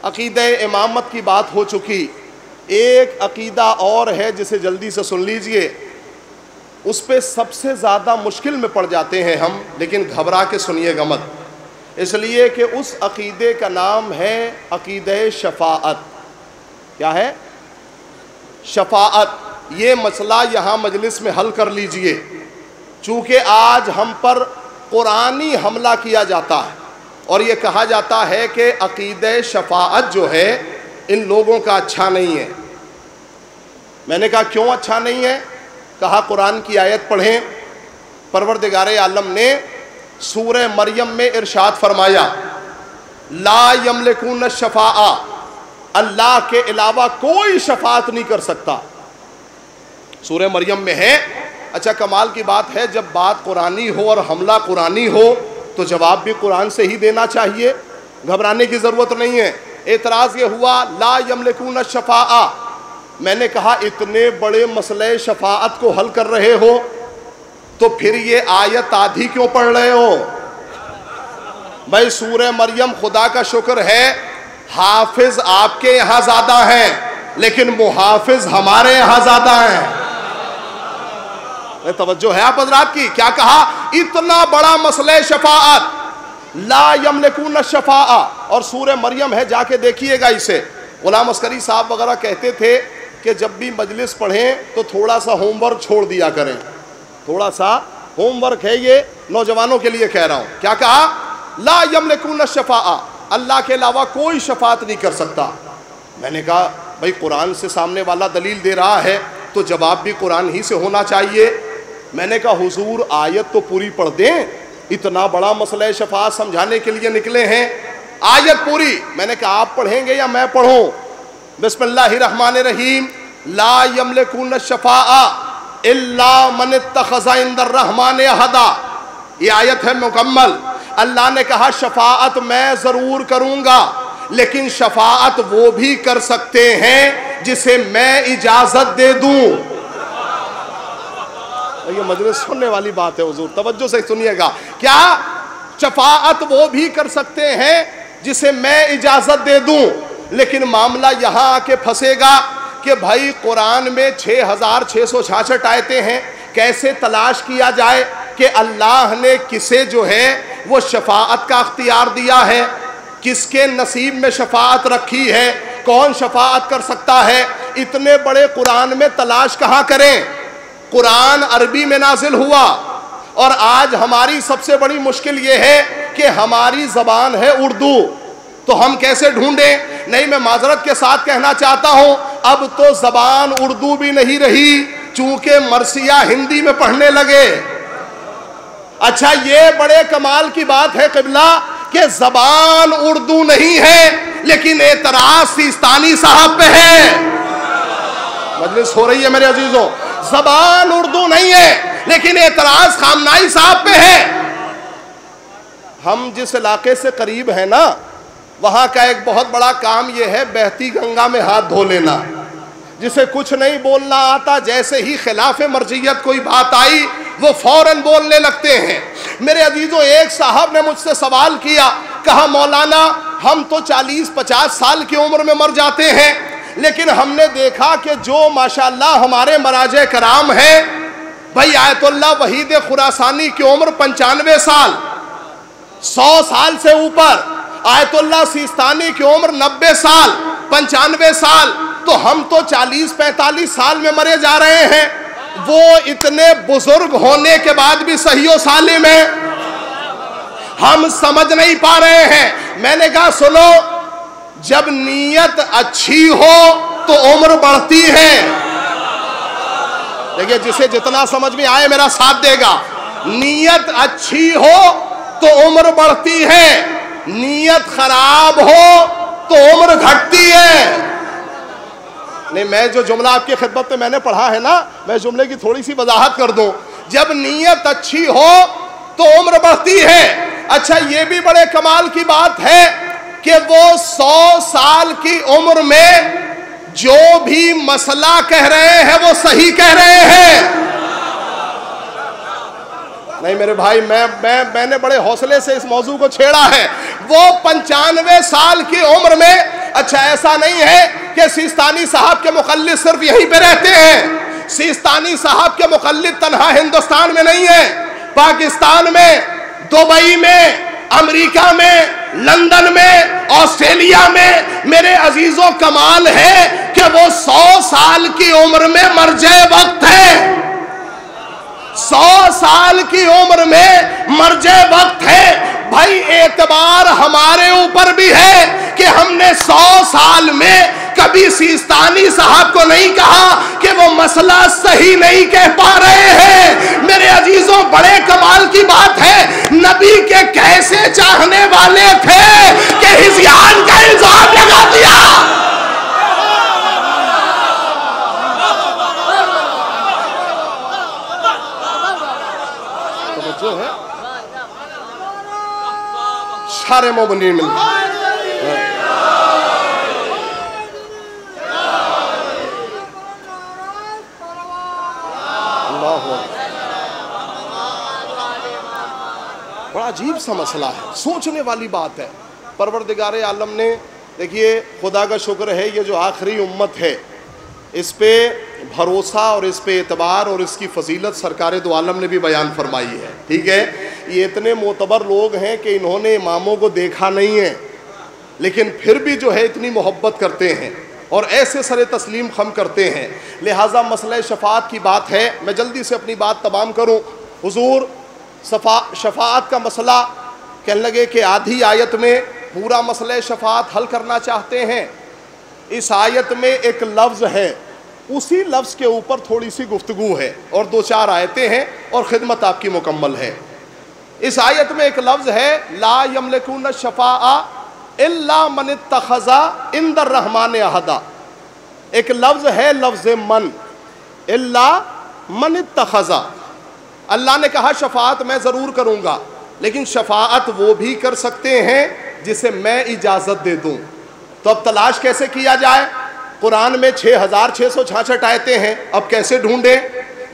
عقیدہ امامت کی بات ہو چکی۔ ایک عقیدہ اور ہے جسے جلدی سے سن لیجئے، اس پہ سب سے زیادہ مشکل میں پڑ جاتے ہیں ہم، لیکن گھبرا کے سنیے گا مت، اس لیے کہ اس عقیدے کا نام ہے عقیدہ شفاعت۔ کیا ہے؟ شفاعت۔ یہ مسئلہ یہاں مجلس میں حل کر لیجئے، چونکہ آج ہم پر قرآنی حملہ کیا جاتا ہے اور یہ کہا جاتا ہے کہ عقیدہ شفاعت جو ہے ان لوگوں کا اچھا نہیں ہے۔ میں نے کہا کیوں اچھا نہیں ہے؟ کہا قرآن کی آیت پڑھیں۔ پروردگار عالم نے سورہ مریم میں ارشاد فرمایا لا یملکون الشفاعہ، اللہ کے علاوہ کوئی شفاعت نہیں کر سکتا، سورہ مریم میں ہے۔ اچھا کمال کی بات ہے، جب بات قرآنی ہو اور حملہ قرآنی ہو تو جواب بھی قرآن سے ہی دینا چاہیے، گھبرانے کی ضرورت نہیں ہے۔ اعتراض یہ ہوا لا یملکون الشفاعہ، میں نے کہا اتنے بڑے مسئلے شفاعت کو حل کر رہے ہو تو پھر یہ آیت آدھی کیوں پڑھ رہے ہو؟ بھائی سورہ مریم خدا کا شکر ہے حافظ آپ کے یہاں زیادہ ہیں لیکن محافظ ہمارے یہاں زیادہ ہیں۔ توجہ ہے آپ حضرات کی؟ کیا کہا؟ اتنا بڑا مسئلہ شفاعت، لا یملکون الشفاعہ، اور سورہ مریم ہے، جا کے دیکھیے گا اسے۔ غلام عسکری صاحب وغیرہ کہتے تھے کہ جب بھی مجلس پڑھیں تو تھوڑا سا ہوم ورک چھوڑ دیا کریں، تھوڑا سا ہوم ورک ہے، یہ نوجوانوں کے لیے کہہ رہا ہوں۔ کیا کہا؟ لا یملکون الشفاعہ، اللہ کے علاوہ کوئی شفاعت نہیں کر سکتا۔ میں نے کہا بھائی قرآن سے سامنے والا دلیل دے رہا ہے تو جواب بھی قرآن ہی سے ہونا چاہیے۔ میں نے کہا حضور آیت تو پوری پڑھ دیں، اتنا بڑا مسئلہ شفاعت سمجھانے کے لیے نکلے ہیں، آیت پوری۔ میں نے کہا آپ پڑھیں گے یا میں پڑھوں؟ بسم اللہ الرحمن الرحیم، لا یملکون الشفاعہ الا من اتخذ عند الرحمن عہدا، یہ آیت ہے مکمل۔ اللہ نے کہا شفاعت میں ضرور کروں گا، لیکن شفاعت وہ بھی کر سکتے ہیں جسے میں اجازت دے دوں۔ یہ مجلس سننے والی بات ہے حضور، توجہ سے سنیے گا۔ کیا؟ شفاعت وہ بھی کر سکتے ہیں جسے میں اجازت دے دوں، لیکن معاملہ یہاں آ کے پھنسے گا کہ بھائی قرآن میں 6666 آیتیں ہیں، کیسے تلاش کیا جائے کہ اللہ نے کسے جو ہے وہ شفاعت کا اختیار دیا ہے، کس کے نصیب میں شفاعت رکھی ہے، کون شفاعت کر سکتا ہے؟ اتنے بڑے قرآن میں تلاش کہاں کریں؟ قرآن عربی میں نازل ہوا، اور آج ہماری سب سے بڑی مشکل یہ ہے کہ ہماری زبان ہے اردو، تو ہم کیسے ڈھونڈیں؟ نہیں، میں معذرت کے ساتھ کہنا چاہتا ہوں اب تو زبان اردو بھی نہیں رہی، چونکہ مرثیہ ہندی میں پڑھنے لگے۔ اچھا یہ بڑے کمال کی بات ہے قبلہ کہ زبان اردو نہیں ہے لیکن اعتراض سیستانی صاحب پہ ہے۔ مجلس ہو رہی ہے میرے عزیزوں، زبان اردو نہیں ہے لیکن اعتراض خامنائی صاحب پہ ہے۔ ہم جس علاقے سے قریب ہیں نا، وہاں کا ایک بہت بڑا کام یہ ہے بہتی گنگا میں ہاتھ دھو لینا۔ جسے کچھ نہیں بولنا آتا، جیسے ہی خلاف مرجعیت کوئی بات آئی وہ فوراً بولنے لگتے ہیں۔ میرے عزیزوں ایک صاحب نے مجھ سے سوال کیا، کہا مولانا ہم تو 40-50 سال کی عمر میں مر جاتے ہیں، لیکن ہم نے دیکھا کہ جو ماشاءاللہ ہمارے مراجع کرام ہیں بھائی آیت اللہ وحید خراسانی کی عمر 95 سال، 100 سال سے اوپر. آیت اللہ سیستانی کی عمر 90 سال، 95 سال. تو ہم تو 40-45 سال میں مرے جا رہے ہیں. وہ اتنے بزرگ ہونے کے بعد بھی صحیح و سالم ہیں. ہم سمجھ نہیں پا رہے ہیں. میں نے کہا سنو، جب نیت اچھی ہو تو عمر بڑھتی ہے. دیکھیے جسے جتنا سمجھ میں آئے میرا ساتھ دے گا. نیت اچھی ہو تو عمر بڑھتی ہے، نیت خراب ہو تو عمر گھٹتی ہے. نہیں، میں جو جملہ آپ کی خدمت میں نے پڑھا ہے نا، میں جملے کی تھوڑی سی وضاحت کر دوں. جب نیت اچھی ہو تو عمر بڑھتی ہے. اچھا یہ بھی بڑے کمال کی بات ہے کہ وہ 100 سال کی عمر میں جو بھی مسئلہ کہہ رہے ہیں وہ صحیح کہہ رہے ہیں. نہیں میرے بھائی، میں نے بڑے حوصلے سے اس موضوع کو چھیڑا ہے. وہ 95 سال کی عمر میں، اچھا ایسا نہیں ہے کہ سیستانی صاحب کے مقلد صرف یہیں پہ رہتے ہیں. سیستانی صاحب کے مقلد تنہا ہندوستان میں نہیں ہے، پاکستان میں، دبئی میں، امریکہ میں، لندن میں، آسٹریلیا میں. میرے عزیزوں کمال ہے کہ وہ 100 سال کی عمر میں مرجع وقت ہے. 100 سال کی عمر میں مرجع وقت ہے. بھائی اعتبار ہمارے اوپر بھی ہے کہ ہم نے 100 سال میں کبھی سیستانی صاحب کو نہیں کہا کہ وہ مسئلہ صحیح نہیں کہہ پا رہے ہیں. میرے عزیزوں بڑے کمال کی بات ہے، نبی کے کیسے چاہنے والے تھے کہ ہذیان کا الزام لگا دیا. توجہ ہے سارے مومنین مل بڑا عجیب سا مسئلہ ہے، سوچنے والی بات ہے. پروردگار عالم نے، دیکھیے خدا کا شکر ہے، یہ جو آخری امت ہے اس پہ بھروسہ اور اس پہ اعتبار اور اس کی فضیلت سرکار دو عالم نے بھی بیان فرمائی ہے. ٹھیک ہے، یہ اتنے معتبر لوگ ہیں کہ انہوں نے اماموں کو دیکھا نہیں ہے، لیکن پھر بھی جو ہے اتنی محبت کرتے ہیں اور ایسے سر تسلیم خم کرتے ہیں. لہٰذا مسئلہ شفاعت کی بات ہے. میں جلدی سے اپنی بات تمام کروں. حضور شفاعت کا مسئلہ کہنے لگے کہ آدھی آیت میں پورا مسئلہ شفاعت حل کرنا چاہتے ہیں. اس آیت میں ایک لفظ ہے، اسی لفظ کے اوپر تھوڑی سی گفتگو ہے اور 2-4 آیتیں ہیں اور خدمت آپ کی مکمل ہے. اس آیت میں ایک لفظ ہے لا یملکون الشفاعہ الا من اتخذ عند الرحمن عہدا. ایک لفظ ہے لفظ من، الا من اتخذ. اللہ نے کہا شفاعت میں ضرور کروں گا، لیکن شفاعت وہ بھی کر سکتے ہیں جسے میں اجازت دے دوں. تو اب تلاش کیسے کیا جائے؟ قرآن میں 6666 آیتیں ہیں، اب کیسے ڈھونڈیں؟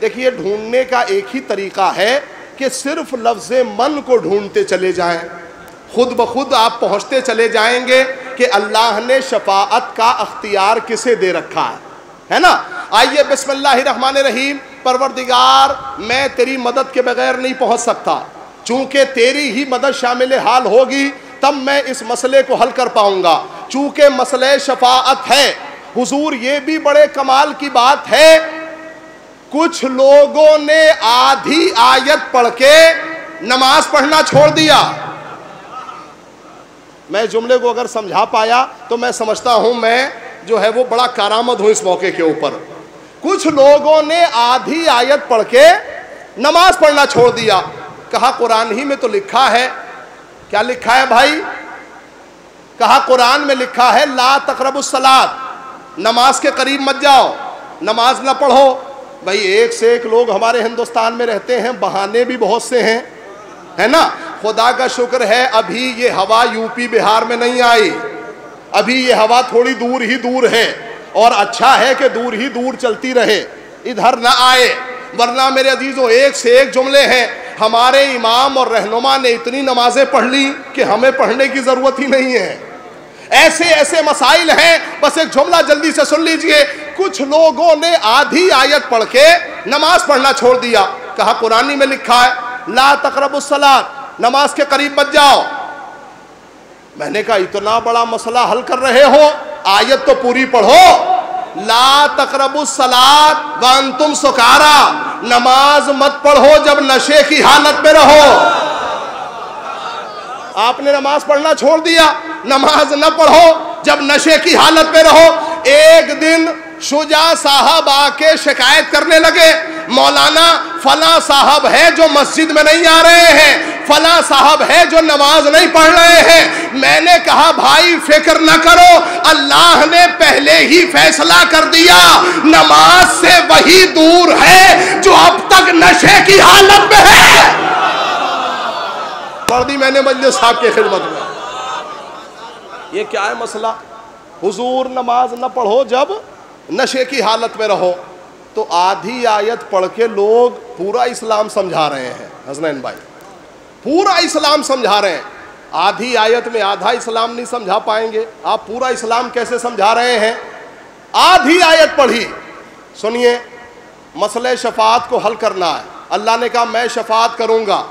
دیکھیے ڈھونڈنے کا ایک ہی طریقہ ہے کہ صرف لفظ من کو ڈھونڈتے چلے جائیں. خود بخود آپ پہنچتے چلے جائیں گے کہ اللہ نے شفاعت کا اختیار کسے دے رکھا ہے نا. آئیے بسم اللہ الرحمن الرحیم. پروردگار میں تیری مدد کے بغیر نہیں پہنچ سکتا، چونکہ تیری ہی مدد شامل حال ہوگی تب میں اس مسئلے کو حل کر پاؤں گا. چونکہ مسئلہ شفاعت ہے حضور، یہ بھی بڑے کمال کی بات ہے، کچھ لوگوں نے آدھی آیت پڑھ کے نماز پڑھنا چھوڑ دیا. میں جملے کو اگر سمجھا پایا تو میں سمجھتا ہوں میں جو ہے وہ بڑا کارآمد ہوں اس موقع کے اوپر. کچھ لوگوں نے آدھی آیت پڑھ کے نماز پڑھنا چھوڑ دیا. کہا قرآن ہی میں تو لکھا ہے. کیا لکھا ہے بھائی؟ کہا قرآن میں لکھا ہے لا تقربوا الصلاۃ، نماز کے قریب مت جاؤ، نماز نہ پڑھو. بھائی ایک سے ایک لوگ ہمارے ہندوستان میں رہتے ہیں، بہانے بھی بہت سے ہیں، ہے نا. خدا کا شکر ہے ابھی یہ ہوا یو پی بہار میں نہیں آئی، ابھی یہ ہوا تھوڑی دور ہی دور ہے، اور اچھا ہے کہ دور ہی دور چلتی رہے، ادھر نہ آئے. ورنہ میرے عزیزوں ایک سے ایک جملے ہیں. ہمارے امام اور رہنما نے اتنی نمازیں پڑھ لی کہ ہمیں پڑھنے کی ضرورت ہی نہیں ہے. ایسے ایسے مسائل ہیں. بس ایک جملہ جلدی سے سن لیجئے. کچھ لوگوں نے آدھی آیت پڑھ کے نماز پڑھنا چھوڑ دیا. کہا قرآن میں لکھا ہے لا تقربوا الصلاۃ، نماز کے قریب مت جاؤ. میں نے کہا اتنا بڑا مسئلہ حل کر رہے ہو، آیت تو پوری پڑھو. لا تقربوا الصلاۃ وانتم سکارا، نماز مت پڑھو جب نشے کی حالت میں رہو. آپ نے نماز پڑھنا چھوڑ دیا. نماز نہ پڑھو جب نشے کی حالت میں رہو. ایک دن شجاع صاحب آ کے شکایت کرنے لگے، مولانا فلاں صاحب ہے جو مسجد میں نہیں آ رہے ہیں، فلاں صاحب ہے جو نماز نہیں پڑھ رہے ہیں. میں نے کہا بھائی فکر نہ کرو، اللہ نے پہلے ہی فیصلہ کر دیا، نماز سے وہی دور ہے جو اب تک نشے کی حالت میں ہے. پڑھ دی میں نے مجلس صاحب کی خدمت میں. یہ کیا ہے مسئلہ؟ حضور نماز نہ پڑھو جب نشے کی حالت میں رہو. تو آدھی آیت پڑھ کے لوگ پورا اسلام سمجھا رہے ہیں. حسنین بھائی پورا اسلام سمجھا رہے ہیں. آدھی آیت میں آدھا اسلام نہیں سمجھا پائیں گے. آپ پورا اسلام کیسے سمجھا رہے ہیں؟ آدھی آیت پڑھی. سنیے، مسئلہ شفاعت کو حل کرنا ہے. اللہ نے کہا میں شفاعت کروں گا،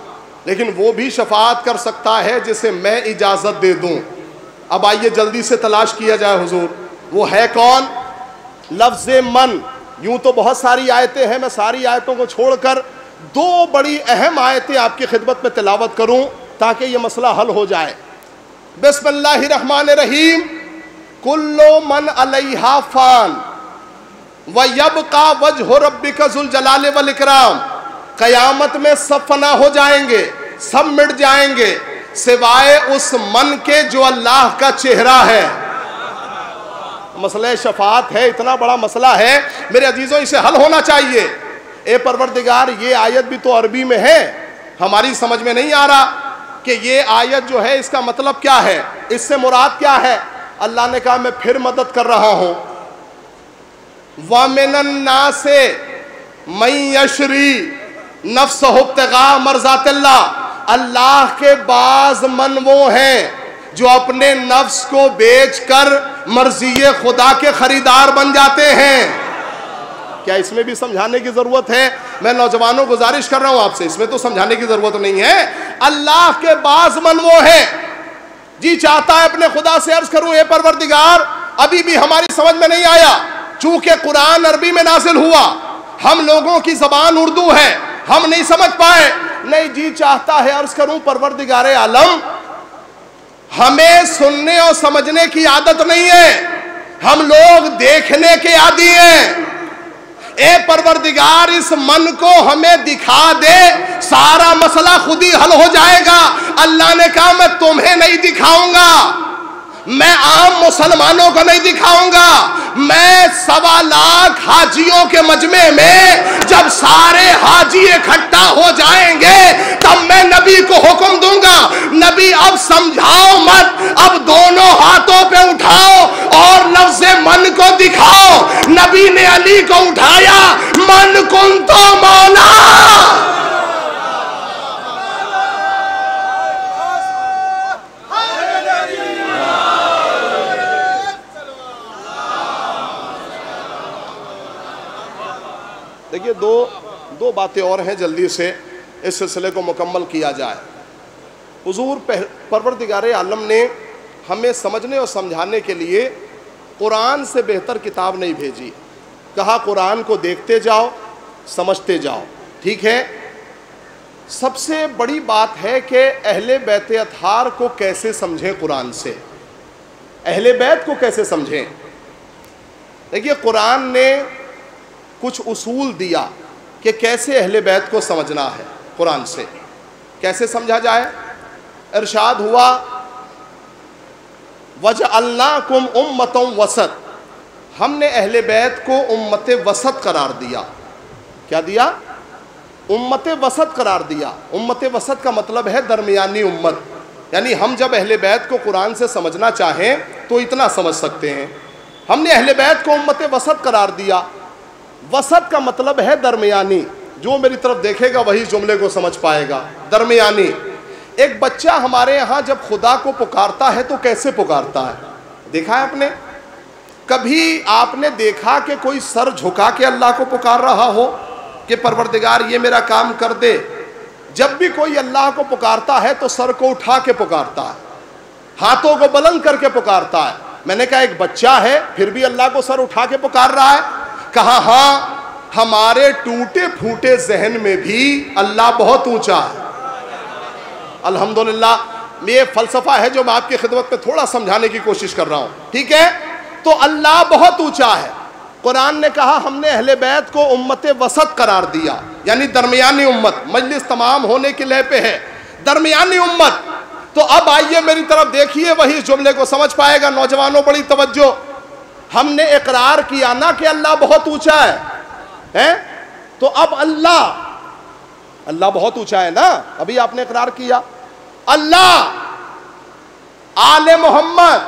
لیکن وہ بھی شفاعت کر سکتا ہے جسے میں اجازت دے دوں. اب آئیے جلدی سے تلاش کیا جائے حضور، وہ ہے کون؟ لفظ من. یوں تو بہت ساری آیتیں ہیں، میں ساری آیتوں کو چھوڑ کر دو بڑی اہم آیتیں آپ کی خدمت میں تلاوت کروں تاکہ یہ مسئلہ حل ہو جائے. بسم اللہ الرحمن الرحیم. کل من علیہا فان ویبقى وجہ ربک ذو الجلال والاکرام. قیامت میں سب فنا ہو جائیں گے، سب مٹ جائیں گے سوائے اس من کے جو اللہ کا چہرہ ہے. مسئلہ شفاعت ہے، اتنا بڑا مسئلہ ہے میرے عزیزوں، اسے حل ہونا چاہیے. اے پروردگار یہ آیت بھی تو عربی میں ہے، ہماری سمجھ میں نہیں آ رہا کہ یہ آیت جو ہے اس کا مطلب کیا ہے، اس سے مراد کیا ہے. اللہ نے کہا میں پھر مدد کر رہا ہوں. وَمِنَ النَّاسِ مَن يَشْرِي نَفْسَهُ ابْتِغَاءَ مَرْضَاتِ اللَّهِ. اللہ کے بعض من وہ ہیں جو اپنے نفس کو بیچ کر مرضی خدا کے خریدار بن جاتے ہیں. کیا اس میں بھی سمجھانے کی ضرورت ہے؟ میں نوجوانوں گزارش کر رہا ہوں آپ سے، اس میں تو سمجھانے کی ضرورت نہیں ہے. اللہ کے بعض من وہ ہیں، جی چاہتا ہے اپنے خدا سے عرض کروں اے پروردگار ابھی بھی ہماری سمجھ میں نہیں آیا، چونکہ قرآن عربی میں نازل ہوا، ہم لوگوں کی زبان اردو ہے، ہم نہیں سمجھ پائے. نہیں جی چاہتا ہے عرض کروں پروردگار عالم ہمیں سننے اور سمجھنے کی عادت نہیں ہے، ہم لوگ دیکھنے کے عادی ہیں. اے پروردگار اس من کو ہمیں دکھا دے، سارا مسئلہ خود ہی حل ہو جائے گا. اللہ نے کہا میں تمہیں نہیں دکھاؤں گا، میں عام مسلمانوں کو نہیں دکھاؤں گا، میں 1.25 لاکھ حاجیوں کے مجمع میں جب سارے حاجی اکٹھا ہو جائیں گے تب میں نبی کو حکم دوں گا، نبی اب سمجھاؤ مت، اب دونوں ہاتھوں پہ اٹھاؤ اور لفظ من کو دکھاؤ. نبی نے علی کو اٹھایا، من کن تو مولا. دیکھیے دو باتیں اور ہیں، جلدی سے اس سلسلے کو مکمل کیا جائے. حضور پروردگار عالم نے ہمیں سمجھنے اور سمجھانے کے لیے قرآن سے بہتر کتاب نہیں بھیجی. کہا قرآن کو دیکھتے جاؤ، سمجھتے جاؤ. ٹھیک ہے، سب سے بڑی بات ہے کہ اہل بیت اطہار کو کیسے سمجھیں، قرآن سے اہل بیت کو کیسے سمجھیں. دیکھیے قرآن نے کچھ اصول دیا کہ کیسے اہل بیت کو سمجھنا ہے. قرآن سے کیسے سمجھا جائے؟ ارشاد ہوا وَجَعَلْنَاكُمْ أُمَّةً وَسَطًا. ہم نے اہل بیت کو امت وسط قرار دیا. کیا دیا؟ امت وسط قرار دیا. امت وسط کا مطلب ہے درمیانی امت. یعنی ہم جب اہل بیت کو قرآن سے سمجھنا چاہیں تو اتنا سمجھ سکتے ہیں. ہم نے اہل بیت کو امت وسط قرار دیا. وسط کا مطلب ہے درمیانی. جو میری طرف دیکھے گا وہی جملے کو سمجھ پائے گا. درمیانی. ایک بچہ ہمارے یہاں جب خدا کو پکارتا ہے تو کیسے پکارتا ہے؟ دیکھا ہے آپ نے؟ کبھی آپ نے دیکھا کہ کوئی سر جھکا کے اللہ کو پکار رہا ہو کہ پروردگار یہ میرا کام کر دے؟ جب بھی کوئی اللہ کو پکارتا ہے تو سر کو اٹھا کے پکارتا ہے، ہاتھوں کو بلند کر کے پکارتا ہے۔ میں نے کہا ایک بچہ ہے پھر بھی اللہ کو سر اٹھا کے پکار رہا ہے؟ کہا ہاں، ہمارے ٹوٹے پھوٹے ذہن میں بھی اللہ بہت اونچا ہے۔ الحمدللہ یہ فلسفہ ہے جو میں آپ کی خدمت میں تھوڑا سمجھانے کی کوشش کر رہا ہوں، ٹھیک ہے؟ تو اللہ بہت اونچا ہے۔ قرآن نے کہا ہم نے اہل بیت کو امت وسط قرار دیا، یعنی درمیانی امت۔ مجلس تمام ہونے کے لئے پہ ہے درمیانی امت۔ تو اب آئیے میری طرف دیکھیے، وہی جملے کو سمجھ پائے گا نوجوانوں، بڑی توجہ۔ ہم نے اقرار کیا نا کہ اللہ بہت اونچا ہے، تو اب اللہ بہت اونچا ہے نا، ابھی آپ نے اقرار کیا۔ اللہ، آل محمد،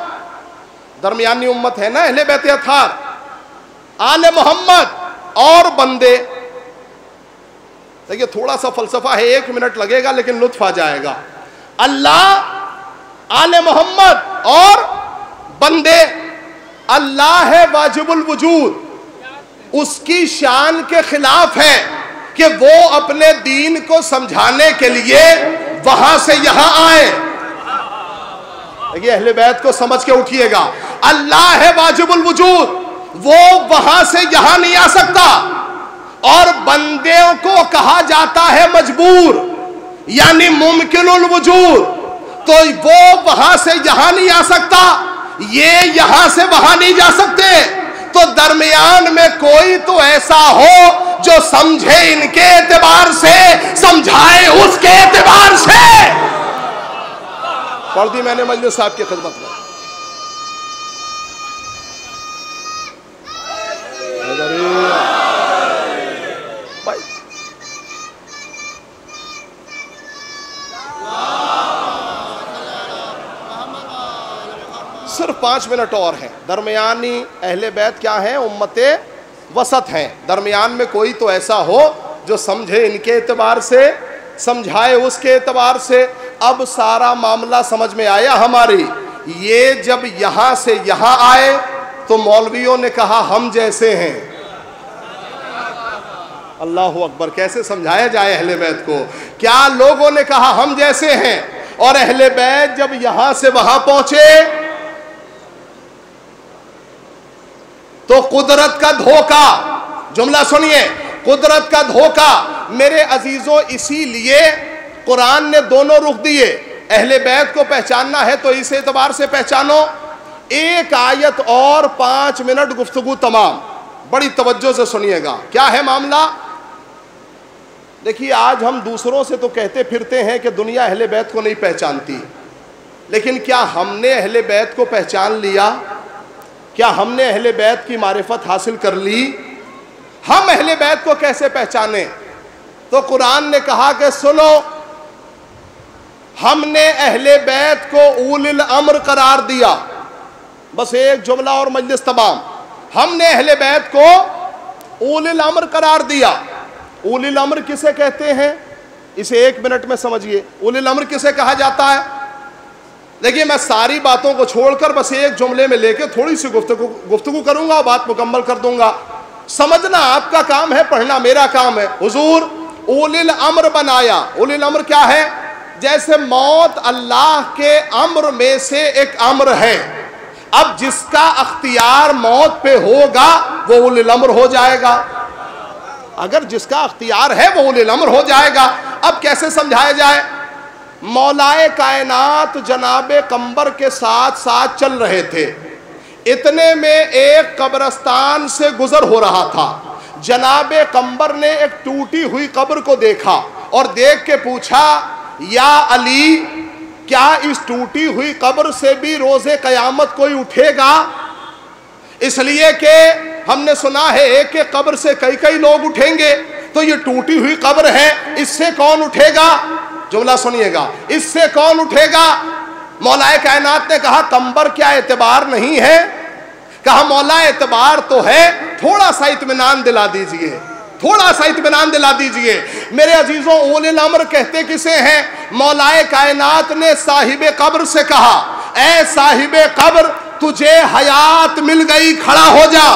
درمیانی امت ہے نا اہل بیت اطہار، آل محمد اور بندے۔ دیکھیے تھوڑا سا فلسفہ ہے، 1 منٹ لگے گا لیکن لطف آ جائے گا۔ اللہ، آل محمد اور بندے۔ اللہ ہے واجب الوجود، اس کی شان کے خلاف ہے کہ وہ اپنے دین کو سمجھانے کے لیے وہاں سے یہاں آئے۔ دیکھیے اہل بیت کو سمجھ کے اٹھیے گا، اللہ ہے واجب الوجود، وہ وہاں سے یہاں نہیں آ سکتا، اور بندوں کو کہا جاتا ہے مجبور، یعنی ممکن الوجود، تو وہ وہاں سے یہاں نہیں آ سکتا، یہ یہاں سے وہاں نہیں جا سکتے۔ تو درمیان میں کوئی تو ایسا ہو جو سمجھے ان کے اعتبار سے، سمجھائے اس کے اعتبار سے۔ پڑھ دی میں نے مجلس صاحب کی خدمت میں۔ صرف 5 منٹ اور ہیں۔ درمیانی اہل بیت کیا ہیں؟ امت وسط ہیں۔ درمیان میں کوئی تو ایسا ہو جو سمجھے ان کے اعتبار سے، سمجھائے اس کے اعتبار سے۔ اب سارا معاملہ سمجھ میں آیا ہماری۔ یہ جب یہاں سے یہاں آئے تو مولویوں نے کہا ہم جیسے ہیں۔ اللہ اکبر، کیسے سمجھایا جائے اہل بیت کو؟ کیا لوگوں نے کہا ہم جیسے ہیں، اور اہل بیت جب یہاں سے وہاں پہنچے تو قدرت کا دھوکہ، جملہ سنیے، قدرت کا دھوکہ میرے عزیزوں۔ اسی لیے قرآن نے دونوں رخ دیے۔ اہل بیت کو پہچاننا ہے تو اس اعتبار سے پہچانو۔ ایک آیت اور 5 منٹ گفتگو تمام، بڑی توجہ سے سنیے گا۔ کیا ہے معاملہ؟ دیکھیے آج ہم دوسروں سے تو کہتے پھرتے ہیں کہ دنیا اہل بیت کو نہیں پہچانتی، لیکن کیا ہم نے اہل بیت کو پہچان لیا؟ کیا ہم نے اہل بیت کی معرفت حاصل کر لی؟ ہم اہل بیت کو کیسے پہچانیں؟ تو قرآن نے کہا کہ سنو، ہم نے اہل بیت کو اول الامر قرار دیا۔ بس ایک جملہ اور مجلس تمام۔ ہم نے اہل بیت کو اول الامر قرار دیا۔ اول الامر کسے کہتے ہیں؟ اسے 1 منٹ میں سمجھیے۔ اول الامر کسے کہا جاتا ہے؟ دیکھیے میں ساری باتوں کو چھوڑ کر بس ایک جملے میں لے کے تھوڑی سی گفتگو کروں گا اور بات مکمل کر دوں گا۔ سمجھنا آپ کا کام ہے، پڑھنا میرا کام ہے۔ حضور اول الامر بنایا۔ اول الامر کیا ہے؟ جیسے موت اللہ کے امر میں سے ایک امر ہے، اب جس کا اختیار موت پہ ہوگا وہ اول الامر ہو جائے گا۔ اگر جس کا اختیار ہے وہ اول الامر ہو جائے گا۔ اب کیسے سمجھایا جائے؟ مولائے کائنات جناب قمبر کے ساتھ ساتھ چل رہے تھے، اتنے میں ایک قبرستان سے گزر ہو رہا تھا۔ جناب قمبر نے ایک ٹوٹی ہوئی قبر کو دیکھا اور دیکھ کے پوچھا، یا علی کیا اس ٹوٹی ہوئی قبر سے بھی روز قیامت کوئی اٹھے گا؟ اس لیے کہ ہم نے سنا ہے ایک ایک قبر سے کئی لوگ اٹھیں گے، تو یہ ٹوٹی ہوئی قبر ہے، اس سے کون اٹھے گا؟ جملہ سنیے گا، اس سے کون اٹھے گا؟ مولا کائنات نے کہا قمبر کیا اعتبار نہیں ہے؟ کہا مولا اعتبار تو ہے، تھوڑا سا اطمینان دلا دیجئے، تھوڑا سا اطمینان دلا دیجئے۔ میرے عزیزوں اول الامر کہتے کسے ہیں؟ مولا کائنات نے صاحب قبر سے کہا، اے صاحب قبر تجھے حیات مل گئی کھڑا ہو جا.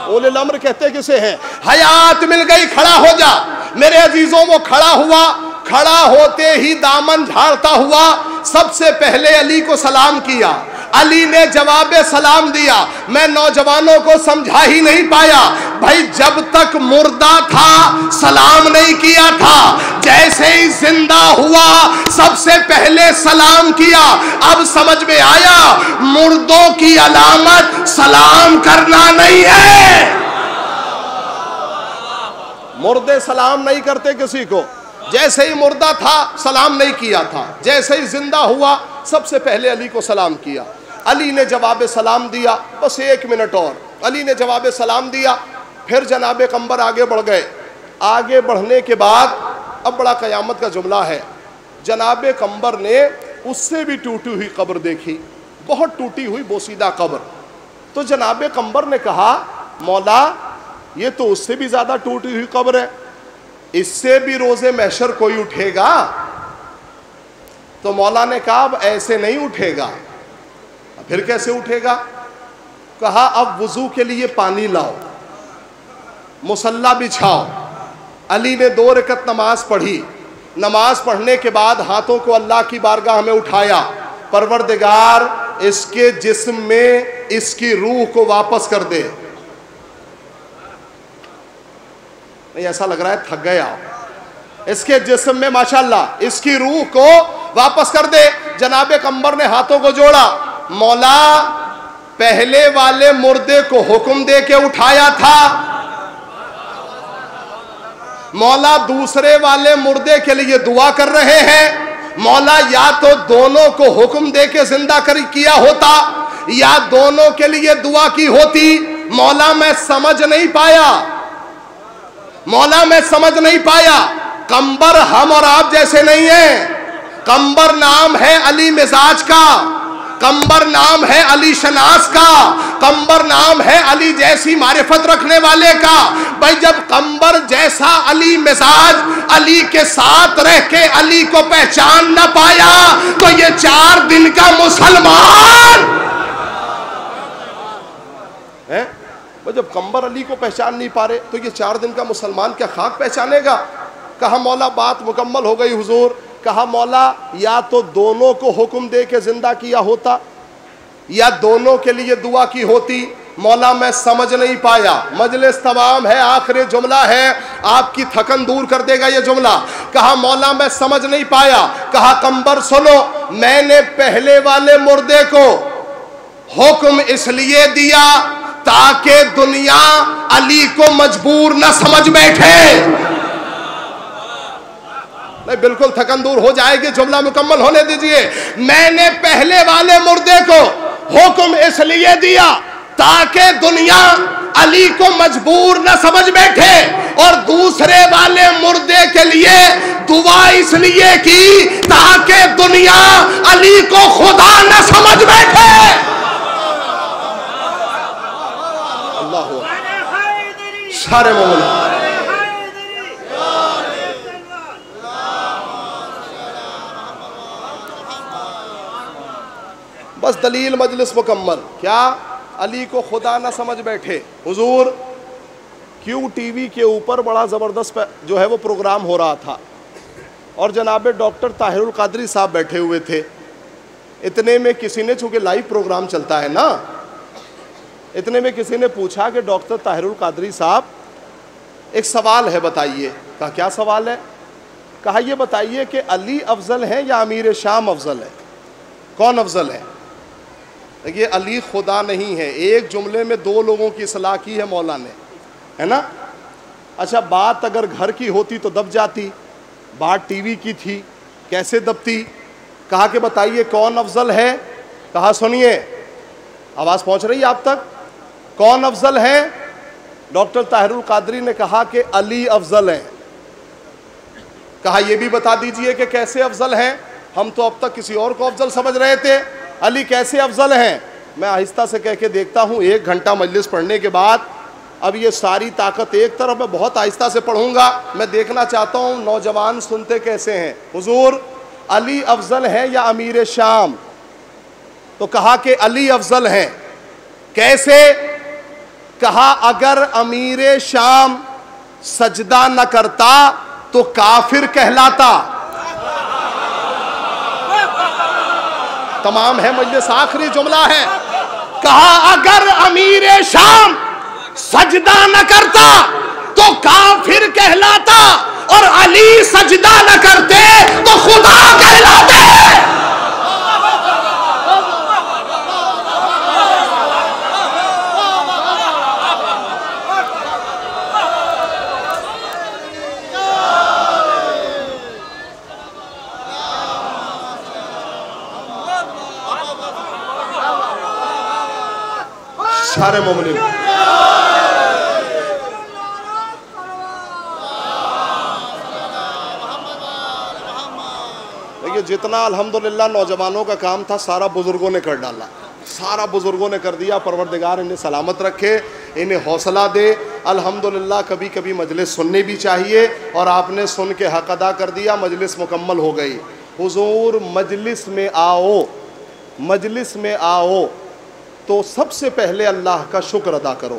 اولے الامر کہتے کسے ہیں؟ حیات مل گئی کھڑا ہو جا. میرے عزیزوں وہ کھڑا ہوا, کھڑا ہوتے ہی دامن جھاڑتا ہوا سب سے پہلے علی کو سلام کیا. علی نے جواب سلام دیا. میں نوجوانوں کو سمجھا ہی نہیں پایا بھائی, جب تک مردہ تھا سلام نہیں کیا تھا, جیسے ہی زندہ ہوا سب سے پہلے سلام کیا. اب سمجھ میں آیا مردوں کی علامت سلام کرنا نہیں ہے. مردے سلام نہیں کرتے کسی کو. جیسے ہی مردہ تھا سلام نہیں کیا تھا, جیسے ہی زندہ ہوا سب سے پہلے علی کو سلام کیا. علی نے جواب سلام دیا. بس 1 منٹ اور. علی نے جواب سلام دیا. پھر جناب قمبر آگے بڑھ گئے. آگے بڑھنے کے بعد اب بڑا قیامت کا جملہ ہے. جناب قمبر نے اس سے بھی ٹوٹی ہوئی قبر دیکھی, بہت ٹوٹی ہوئی بوسیدہ قبر. تو جناب قمبر نے کہا مولا یہ تو اس سے بھی زیادہ ٹوٹی ہوئی قبر ہے, اس سے بھی روز محشر کوئی اٹھے گا؟ تو مولا نے کہا اب ایسے نہیں اٹھے گا. پھر کیسے اٹھے گا؟ کہا اب وضو کے لیے پانی لاؤ, مصلی بچھاؤ. علی نے 2 رکعت نماز پڑھی. نماز پڑھنے کے بعد ہاتھوں کو اللہ کی بارگاہ میں اٹھایا. پروردگار اس کے جسم میں اس کی روح کو واپس کر دے. نہیں ایسا لگ رہا ہے تھک گئے آپ. اس کے جسم میں ماشاءاللہ اس کی روح کو واپس کر دے. جناب قمبر نے ہاتھوں کو جوڑا. مولا پہلے والے مردے کو حکم دے کے اٹھایا تھا, مولا دوسرے والے مردے کے لیے دعا کر رہے ہیں. مولا یا تو دونوں کو حکم دے کے زندہ کیا ہوتا یا دونوں کے لیے دعا کی ہوتی. مولا میں سمجھ نہیں پایا, مولا میں سمجھ نہیں پایا. قمبر ہم اور آپ جیسے نہیں ہیں. قمبر نام ہے علی مزاج کا, قمبر نام ہے علی شناس کا, قمبر نام ہے علی جیسی معرفت رکھنے والے کا. بھائی جب قمبر جیسا علی مزاج علی کے ساتھ رہ کے علی کو پہچان نہ پایا تو یہ 4 دن کا مسلمان ہے. جب قمبر علی کو پہچان نہیں پا رہے تو یہ 4 دن کا مسلمان کیا خاک پہچانے گا؟ کہا مولا بات مکمل ہو گئی حضور. کہا مولا یا تو دونوں کو حکم دے کے زندہ کیا ہوتا یا دونوں کے لیے دعا کی ہوتی. مولا میں سمجھ نہیں پایا. مجلس تمام ہے, آخری جملہ ہے, آپ کی تھکن دور کر دے گا یہ جملہ. کہا مولا میں سمجھ نہیں پایا. کہا قمبر سنو, میں نے پہلے والے مردے کو حکم اس لیے دیا تاکہ دنیا علی کو مجبور نہ سمجھ بیٹھے. نہیں بالکل تھکن دور ہو جائے گی, جملہ مکمل ہونے دیجئے. میں نے پہلے والے مردے کو حکم اس لیے دیا تاکہ دنیا علی کو مجبور نہ سمجھ بیٹھے, اور دوسرے والے مردے کے لیے دعا اس لیے کی تاکہ دنیا علی کو خدا نہ سمجھ بیٹھے. اللہ سارے مومن بس دلیل مجلس مکمل. کیا علی کو خدا نہ سمجھ بیٹھے؟ حضور کیوں ٹی وی کے اوپر بڑا زبردست جو ہے وہ پروگرام ہو رہا تھا اور جناب ڈاکٹر طاہر القادری صاحب بیٹھے ہوئے تھے. اتنے میں کسی نے, چونکہ لائیو پروگرام چلتا ہے نا, اتنے میں کسی نے پوچھا کہ ڈاکٹر طاہر القادری صاحب ایک سوال ہے بتائیے. کہا کیا سوال ہے؟ کہا یہ بتائیے کہ علی افضل ہے یا امیر شام افضل ہے؟ کون افضل ہے؟ یہ علی خدا نہیں ہے. ایک جملے میں 2 لوگوں کی اصلاح کی ہے مولا نے, ہے نا. اچھا بات اگر گھر کی ہوتی تو دب جاتی, بات ٹی وی کی تھی, کیسے دبتی؟ کہا کہ بتائیے کون افضل ہے؟ کہا سنیے, آواز پہنچ رہی ہے آپ تک؟ کون افضل ہے؟ ڈاکٹر طاہر القادری نے کہا کہ علی افضل ہے. کہا یہ بھی بتا دیجئے کہ کیسے افضل ہیں, ہم تو اب تک کسی اور کو افضل سمجھ رہے تھے. علی کیسے افضل ہیں؟ میں آہستہ سے کہہ کے دیکھتا ہوں. 1 گھنٹہ مجلس پڑھنے کے بعد اب یہ ساری طاقت ایک طرف, میں بہت آہستہ سے پڑھوں گا. میں دیکھنا چاہتا ہوں نوجوان سنتے کیسے ہیں. حضور علی افضل ہے یا امیر شام؟ تو تو کہا کہ علی افضل ہیں. کیسے؟ کہا اگر امیر شام سجدہ نہ کرتا تو کافر کہلاتا. تمام ہے مجلس، آخری جملہ ہے. کہا اگر امیر شام سجدہ نہ کرتا تو کافر کہلاتا، اور علی سجدہ نہ کرتے تو خدا کہلاتے. سارے مومنین دیکھیے، جتنا الحمدللہ نوجوانوں کا کام تھا سارا بزرگوں نے کر ڈالا، سارا بزرگوں نے کر دیا. پروردگار انہیں سلامت رکھے، انہیں حوصلہ دے. الحمدللہ کبھی کبھی مجلس سننی بھی چاہیے، اور آپ نے سن کے حق ادا کر دیا، مجلس مکمل ہو گئی. حضور مجلس میں آؤ، مجلس میں آؤ تو سب سے پہلے اللہ کا شکر ادا کرو.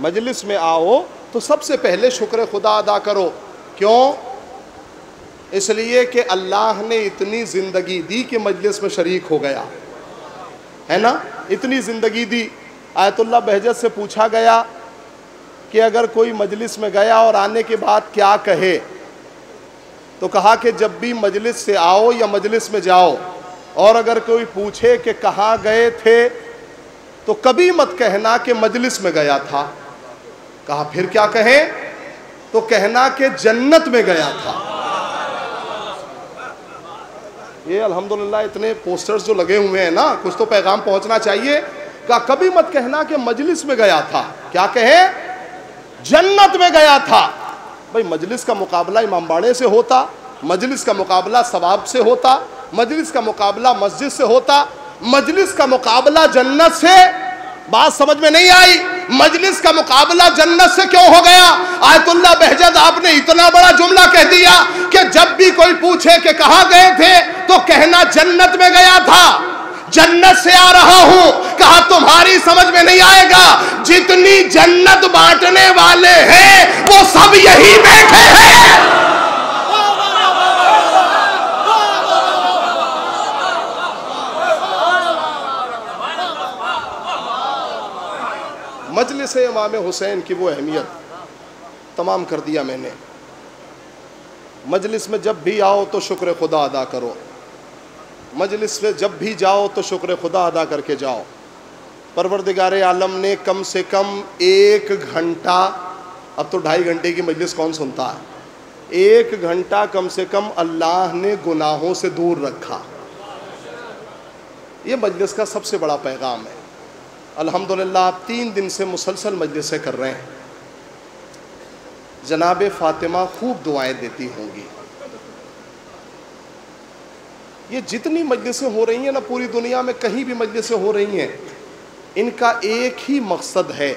مجلس میں آؤ تو سب سے پہلے شکر خدا ادا کرو. کیوں؟ اس لیے کہ اللہ نے اتنی زندگی دی کہ مجلس میں شریک ہو گیا ہے نا، اتنی زندگی دی. آیت اللہ بہجت سے پوچھا گیا کہ اگر کوئی مجلس میں گیا اور آنے کے بعد کیا کہے، تو کہا کہ جب بھی مجلس سے آؤ یا مجلس میں جاؤ، اور اگر کوئی پوچھے کہ کہاں گئے تھے تو کبھی مت کہنا کہ مجلس میں گیا تھا. کہا پھر کیا کہیں؟ تو کہنا کہ جنت میں گیا تھا. یہ الحمدللہ اتنے پوسٹرز جو لگے ہوئے ہیں نا، کچھ تو پیغام پہنچنا چاہیے. کہا کبھی مت کہنا کہ مجلس میں گیا تھا، کیا کہیں؟ جنت میں گیا تھا. بھئی مجلس کا مقابلہ امام باڑے سے ہوتا، مجلس کا مقابلہ ثواب سے ہوتا، مجلس کا مقابلہ مسجد سے ہوتا، مجلس کا مقابلہ جنت سے. بات سمجھ میں نہیں آئی؟ مجلس کا مقابلہ جنت سے کیوں ہو گیا؟ آیت اللہ بہجت آپ نے اتنا بڑا جملہ کہہ دیا کہ جب بھی کوئی پوچھے کہ کہاں گئے تھے تو کہنا جنت میں گیا تھا، جنت سے آ رہا ہوں. کہا تمہاری سمجھ میں نہیں آئے گا، جتنی جنت بانٹنے والے ہیں وہ سب یہی بیٹھے ہیں. مجلس امام حسین کی وہ اہمیت تمام کر دیا میں نے. مجلس میں جب بھی آؤ تو شکر خدا ادا کرو، مجلس میں جب بھی جاؤ تو شکر خدا ادا کر کے جاؤ. پروردگار عالم نے کم سے کم 1 گھنٹہ، اب تو 2.5 گھنٹے کی مجلس کون سنتا ہے، 1 گھنٹہ کم سے کم اللہ نے گناہوں سے دور رکھا. یہ مجلس کا سب سے بڑا پیغام ہے. الحمدللہ آپ 3 دن سے مسلسل مجلسیں کر رہے ہیں. جناب فاطمہ خوب دعائیں دیتی ہوں گی. یہ جتنی مجلسیں ہو رہی ہیں نا پوری دنیا میں، کہیں بھی مجلسیں ہو رہی ہیں، ان کا ایک ہی مقصد ہے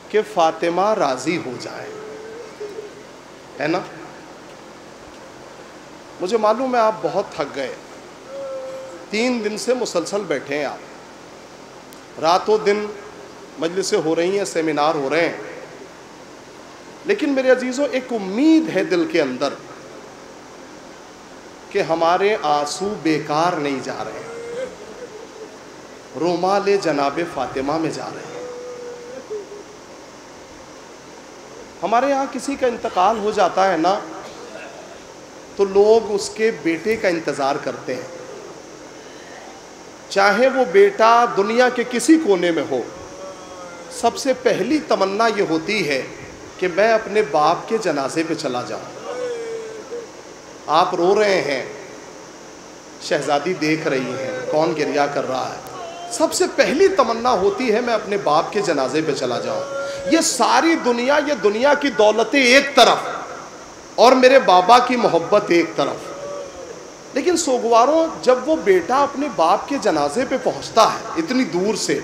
کہ فاطمہ راضی ہو جائے، ہے نا. مجھے معلوم ہے آپ بہت تھک گئے، 3 دن سے مسلسل بیٹھے ہیں آپ، راتوں دن مجلسیں ہو رہی ہیں، سیمینار ہو رہے ہیں. لیکن میرے عزیزوں ایک امید ہے دل کے اندر کہ ہمارے آنسو بیکار نہیں جا رہے ہیں، رومال جناب فاطمہ میں جا رہے ہیں. ہمارے ہاں کسی کا انتقال ہو جاتا ہے نا تو لوگ اس کے بیٹے کا انتظار کرتے ہیں، چاہے وہ بیٹا دنیا کے کسی کونے میں ہو. سب سے پہلی تمنا یہ ہوتی ہے کہ میں اپنے باپ کے جنازے پہ چلا جاؤں. آپ رو رہے ہیں، شہزادی دیکھ رہی ہیں کون گریہ کر رہا ہے. سب سے پہلی تمنا ہوتی ہے میں اپنے باپ کے جنازے پہ چلا جاؤں. یہ ساری دنیا، یہ دنیا کی دولتیں ایک طرف اور میرے بابا کی محبت ایک طرف. لیکن سوگواروں جب وہ بیٹا اپنے باپ کے جنازے پہ پہنچتا ہے اتنی دور سے،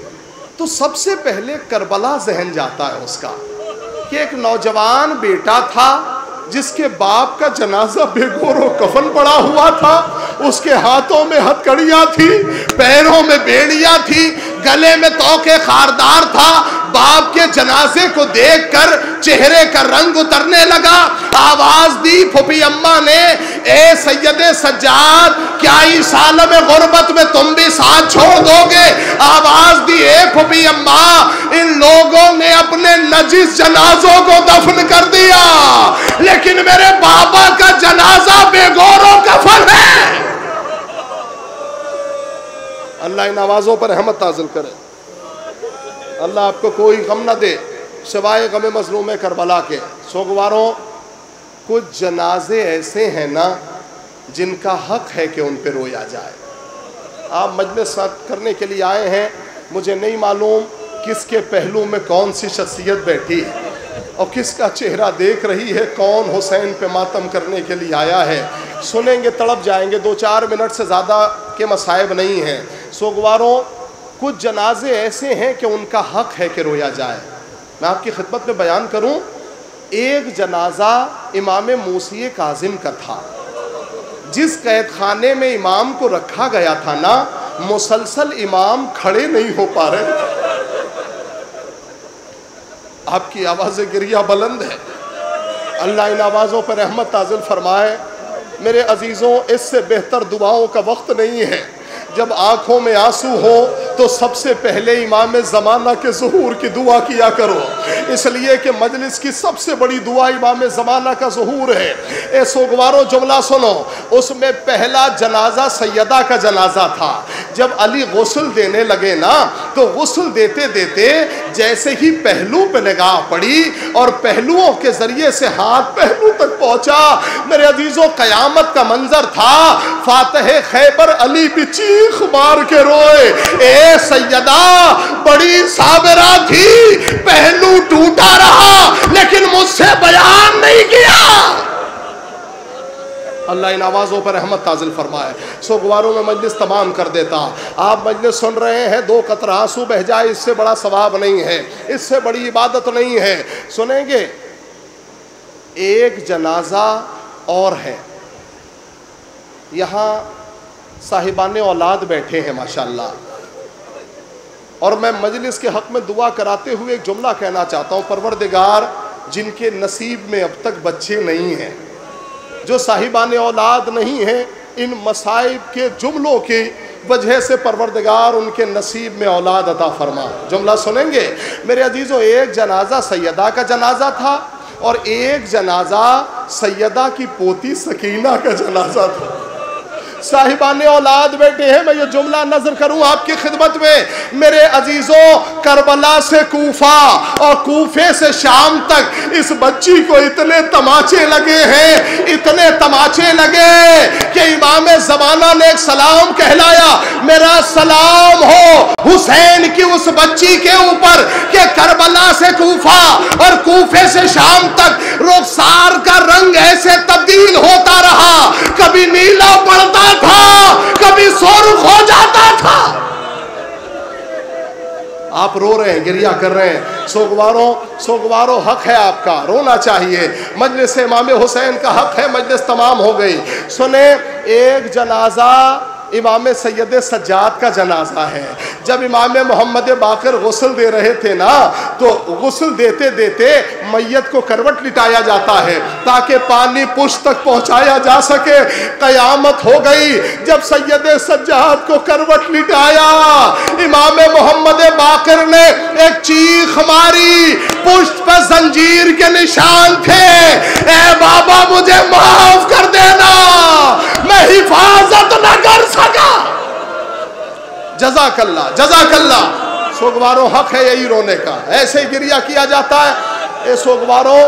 تو سب سے پہلے کربلا ذہن جاتا ہے اس کا کہ ایک نوجوان بیٹا تھا جس کے باپ کا جنازہ بے گور و کفن پڑا ہوا تھا، اس کے ہاتھوں میں ہتھکڑیاں تھی، پیروں میں بیڑیاں تھی، گلے میں توقے خاردار تھا۔ باپ کے جنازے کو دیکھ کر چہرے کا رنگ اترنے لگا۔ آواز دی پھوپھی اماں نے، اے سید سجاد، کیا اس عالم غربت میں تم بھی ساتھ چھوڑ دو گے؟ آواز دی، اے پھوپھی اماں، ان لوگوں نے اپنے نجس جنازوں کو دفن کر دیا، لیکن میرے بابا کا جنازہ بے گور و کفن ہے۔ اللہ ان آوازوں پر رحمت نازل کرے۔ اللہ آپ کو کوئی غم نہ دے سوائے غم مظلوم کربلا کے۔ سوگواروں، کچھ جنازے ایسے ہیں نا جن کا حق ہے کہ ان پہ رویا جائے۔ آپ مجلس کرنے کے لیے آئے ہیں، مجھے نہیں معلوم کس کے پہلو میں کون سی شخصیت بیٹھی ہے اور کس کا چہرہ دیکھ رہی ہے، کون حسین پہ ماتم کرنے کے لیے آیا ہے۔ سنیں گے تڑپ جائیں گے، 2-4 منٹ سے زیادہ کے مصائب نہیں ہیں۔ سوگواروں، کچھ جنازے ایسے ہیں کہ ان کا حق ہے کہ رویا جائے۔ میں آپ کی خدمت میں بیان کروں، ایک جنازہ امام موسی کاظم کا تھا۔ جس قید خانے میں امام کو رکھا گیا تھا نا، مسلسل امام کھڑے نہیں ہو پا رہے۔ آپ کی آواز گریہ بلند ہے، اللہ ان آوازوں پر رحمت نازل فرمائے۔ میرے عزیزوں، اس سے بہتر دعاؤں کا وقت نہیں ہے۔ جب آنکھوں میں آنسو ہو تو سب سے پہلے امام زمانہ کے ظہور کی دعا کیا کرو، اس لیے کہ مجلس کی سب سے بڑی دعا امام زمانہ کا ظہور ہے۔ اے سوگواروں، جملہ سنو، اس میں پہلا جنازہ سیدہ کا جنازہ تھا۔ جب علی غسل دینے لگے نا تو غسل دیتے دیتے جیسے ہی پہلو پہ نگاہ پڑی اور پہلوؤں کے ذریعے سے ہاتھ پہلو تک پہنچا، میرے عزیزوں قیامت کا منظر تھا۔ فاتح خیبر علی بھی چیخ مار کے روئے، اے سیدہ بڑی صابرہ تھی، پہلو ٹوٹا رہا لیکن مجھ سے بیان نہیں کیا۔ اللہ ان آوازوں پر رحمت نازل فرمائے۔ سوگواروں میں مجلس تمام کر دیتا۔ آپ مجلس سن رہے ہیں، 2 قطرہ آنسو بہ جائے، اس سے بڑا ثواب نہیں ہے، اس سے بڑی عبادت نہیں ہے۔ سنیں گے، ایک جنازہ اور ہے۔ یہاں صاحبان اولاد بیٹھے ہیں ماشاءاللہ، اور میں مجلس کے حق میں دعا کراتے ہوئے ایک جملہ کہنا چاہتا ہوں۔ پروردگار، جن کے نصیب میں اب تک بچے نہیں ہیں، جو صاحبان اولاد نہیں ہیں، ان مصائب کے جملوں کی وجہ سے پروردگار ان کے نصیب میں اولاد عطا فرما۔ جملہ سنیں گے میرے عزیزوں، ایک جنازہ سیدہ کا جنازہ تھا اور ایک جنازہ سیدہ کی پوتی سکینہ کا جنازہ تھا۔ صاحبان اولاد بیٹھے ہیں، میں یہ جملہ نظر کروں آپ کی خدمت میں۔ میرے عزیزوں، کربلا سے کوفہ اور کوفے سے شام تک اس بچی کو اتنے تماچے لگے ہیں، اتنے تماچے لگے کہ امام زمانہ نے ایک سلام کہلایا، میرا سلام ہو حسین کی اس بچی کے اوپر کہ کربلا سے کوفہ اور کوفے سے شام تک رخسار کا رنگ ایسے تبدیل ہوتا رہا، کبھی نیلا پڑتا تھا، کبھی سرخ ہو جاتا تھا۔ آپ رو رہے ہیں، گریہ کر رہے ہیں۔ سوگواروں حق ہے آپ کا، رونا چاہیے۔ مجلس امام حسین کا حق ہے، مجلس تمام ہو گئی۔ سنیں، ایک جنازہ امام سید سجاد کا جنازہ ہے۔ جب امام محمد باقر غسل دے رہے تھے نا تو غسل دیتے دیتے میت کو کروٹ لٹایا جاتا ہے تاکہ پانی پشت تک پہنچایا جا سکے۔ قیامت ہو گئی جب سید سجاد کو کروٹ لٹایا، امام محمد باقر نے ایک چیخ ماری، پشت پر زنجیر کے نشان تھے، اے بابا مجھے معاف کر دینا، میں حفاظت نہ کر سکا۔ جزاک اللہ، جزاک اللہ۔ سوگواروں حق ہے یہی رونے کا، ایسے گریہ کیا جاتا ہے۔ اے سوگواروں،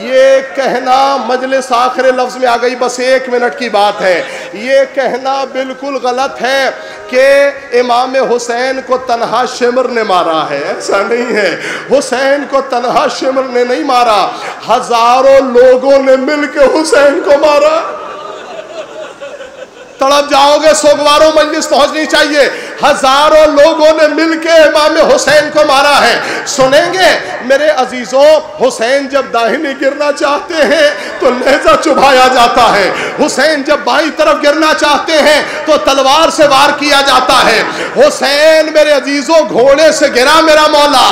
یہ کہنا مجلس آخر لفظ میں آ گئی، بس 1 منٹ کی بات ہے، یہ کہنا بالکل غلط ہے کہ امام حسین کو تنہا شمر نے مارا ہے، ایسا نہیں ہے۔ حسین کو تنہا شمر نے نہیں مارا، ہزاروں لوگوں نے مل کے حسین کو مارا۔ تڑپ جاؤ گے سوگواروں، مجلس پہنچنی چاہیے۔ ہزاروں لوگوں نے مل کے امام حسین کو مارا ہے. سنیں گے میرے عزیزوں, حسین جب داہنی گرنا چاہتے ہیں تو نیزہ چبھایا جاتا ہے, حسین جب بائیں طرف گرنا چاہتے ہیں تو تلوار سے وار کیا جاتا ہے. حسین میرے عزیزوں گھوڑے سے گرا میرا مولا.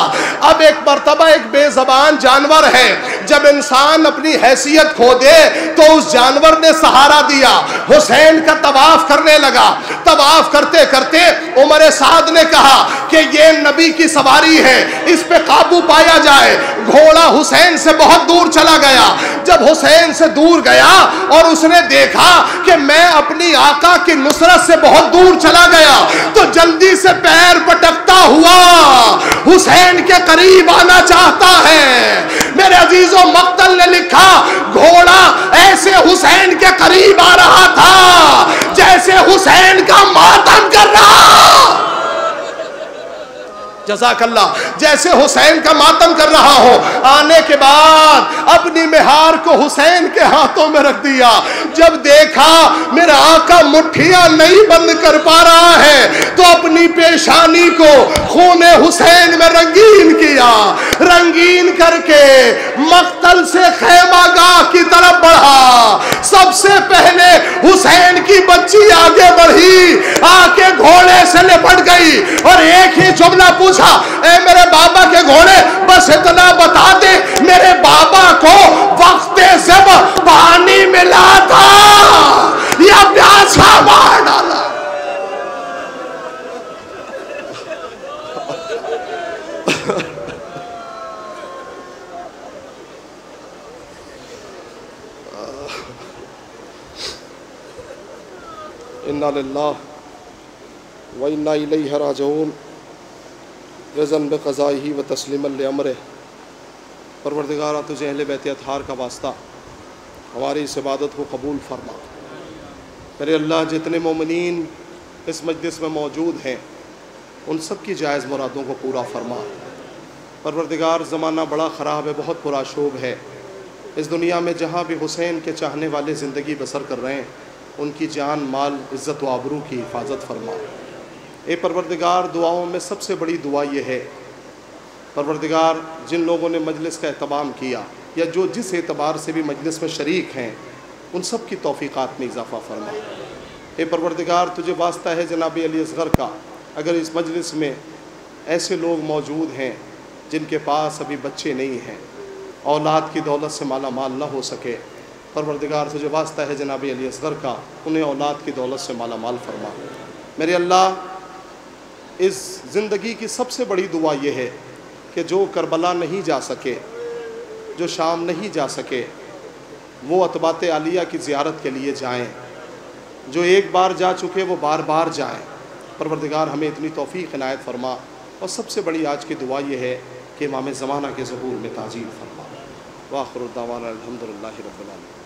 اب ایک مرتبہ ایک بے زبان جانور ہے, جب انسان اپنی حیثیت کھو دے تو اس جانور نے سہارا دیا, حسین کا طواف کرنے لگا. طواف کرتے کرتے عمر سعد نے کہا کہ یہ نبی کی سواری ہے, اس پہ قابو پایا جائے. گھوڑا حسین سے بہت دور چلا گیا. جب حسین سے دور گیا اور اس نے دیکھا کہ میں اپنی آقا کی نصرت سے بہت دور چلا گیا, تو جلدی سے پیر پٹکتا ہوا حسین کے قریب آنا چاہتا ہے. میرے عزیزوں, مقتل نے لکھا گھوڑا ایسے حسین کے قریب آ رہا تھا جیسے حسین کا ماتم کر رہا. جزاک اللہ, جیسے حسین کا ماتم کر رہا ہو. آنے کے بعد اپنی مہار کو حسین کے ہاتھوں میں رکھ دیا. جب دیکھا میرا آقا مٹھیاں نہیں بند کر پا رہا ہے تو اپنی پیشانی کو خون حسین میں رنگین کیا. رنگین کر کے مقتل سے خیمہ گاہ کی طرف بڑھا. سب سے پہلے حسین کی بچی آگے بڑھی, آ کے گھوڑے سے لپٹ گئی اور ایک ہی جملہ پوچھا, اے میرے بابا کے گھوڑے بس اتنا بتا دے میرے بابا کو وقت زب پانی ملا تھا یا پیاسا مار ڈالا. انا للہ و انا الیہ راجعون رضن بقضائہ و تسلیما لامرہ. پروردگارہ تجھے اہل بیت اطہار کا واسطہ ہماری اس عبادت کو قبول فرما. میرے اللہ, جتنے مومنین اس مجلس میں موجود ہیں ان سب کی جائز مرادوں کو پورا فرما. پروردگار, زمانہ بڑا خراب ہے, بہت پرآشوب ہے. اس دنیا میں جہاں بھی حسین کے چاہنے والے زندگی بسر کر رہے ہیں ان کی جان, مال, عزت و آبرو کی حفاظت فرما. اے پروردگار, دعاؤں میں سب سے بڑی دعا یہ ہے پروردگار, جن لوگوں نے مجلس کا اہتمام کیا یا جو جس اعتبار سے بھی مجلس میں شریک ہیں ان سب کی توفیقات میں اضافہ فرما. اے پروردگار, تجھے واسطہ ہے جناب علی اصغر کا, اگر اس مجلس میں ایسے لوگ موجود ہیں جن کے پاس ابھی بچے نہیں ہیں, اولاد کی دولت سے مالا مال نہ ہو سکے, پروردگار تجھے واسطہ ہے جناب علی اصغر کا, انہیں اولاد کی دولت سے مالا مال فرما. میرے اللہ, اس زندگی کی سب سے بڑی دعا یہ ہے کہ جو کربلا نہیں جا سکے, جو شام نہیں جا سکے, وہ اطباط عالیہ کی زیارت کے لیے جائیں. جو ایک بار جا چکے وہ بار بار جائیں. پروردگار ہمیں اتنی توفیق عنایت فرما. اور سب سے بڑی آج کی دعا یہ ہے کہ امام زمانہ کے ظہور میں تعجیل فرما. وآخر دعوانا الحمدللہ رب العالمین.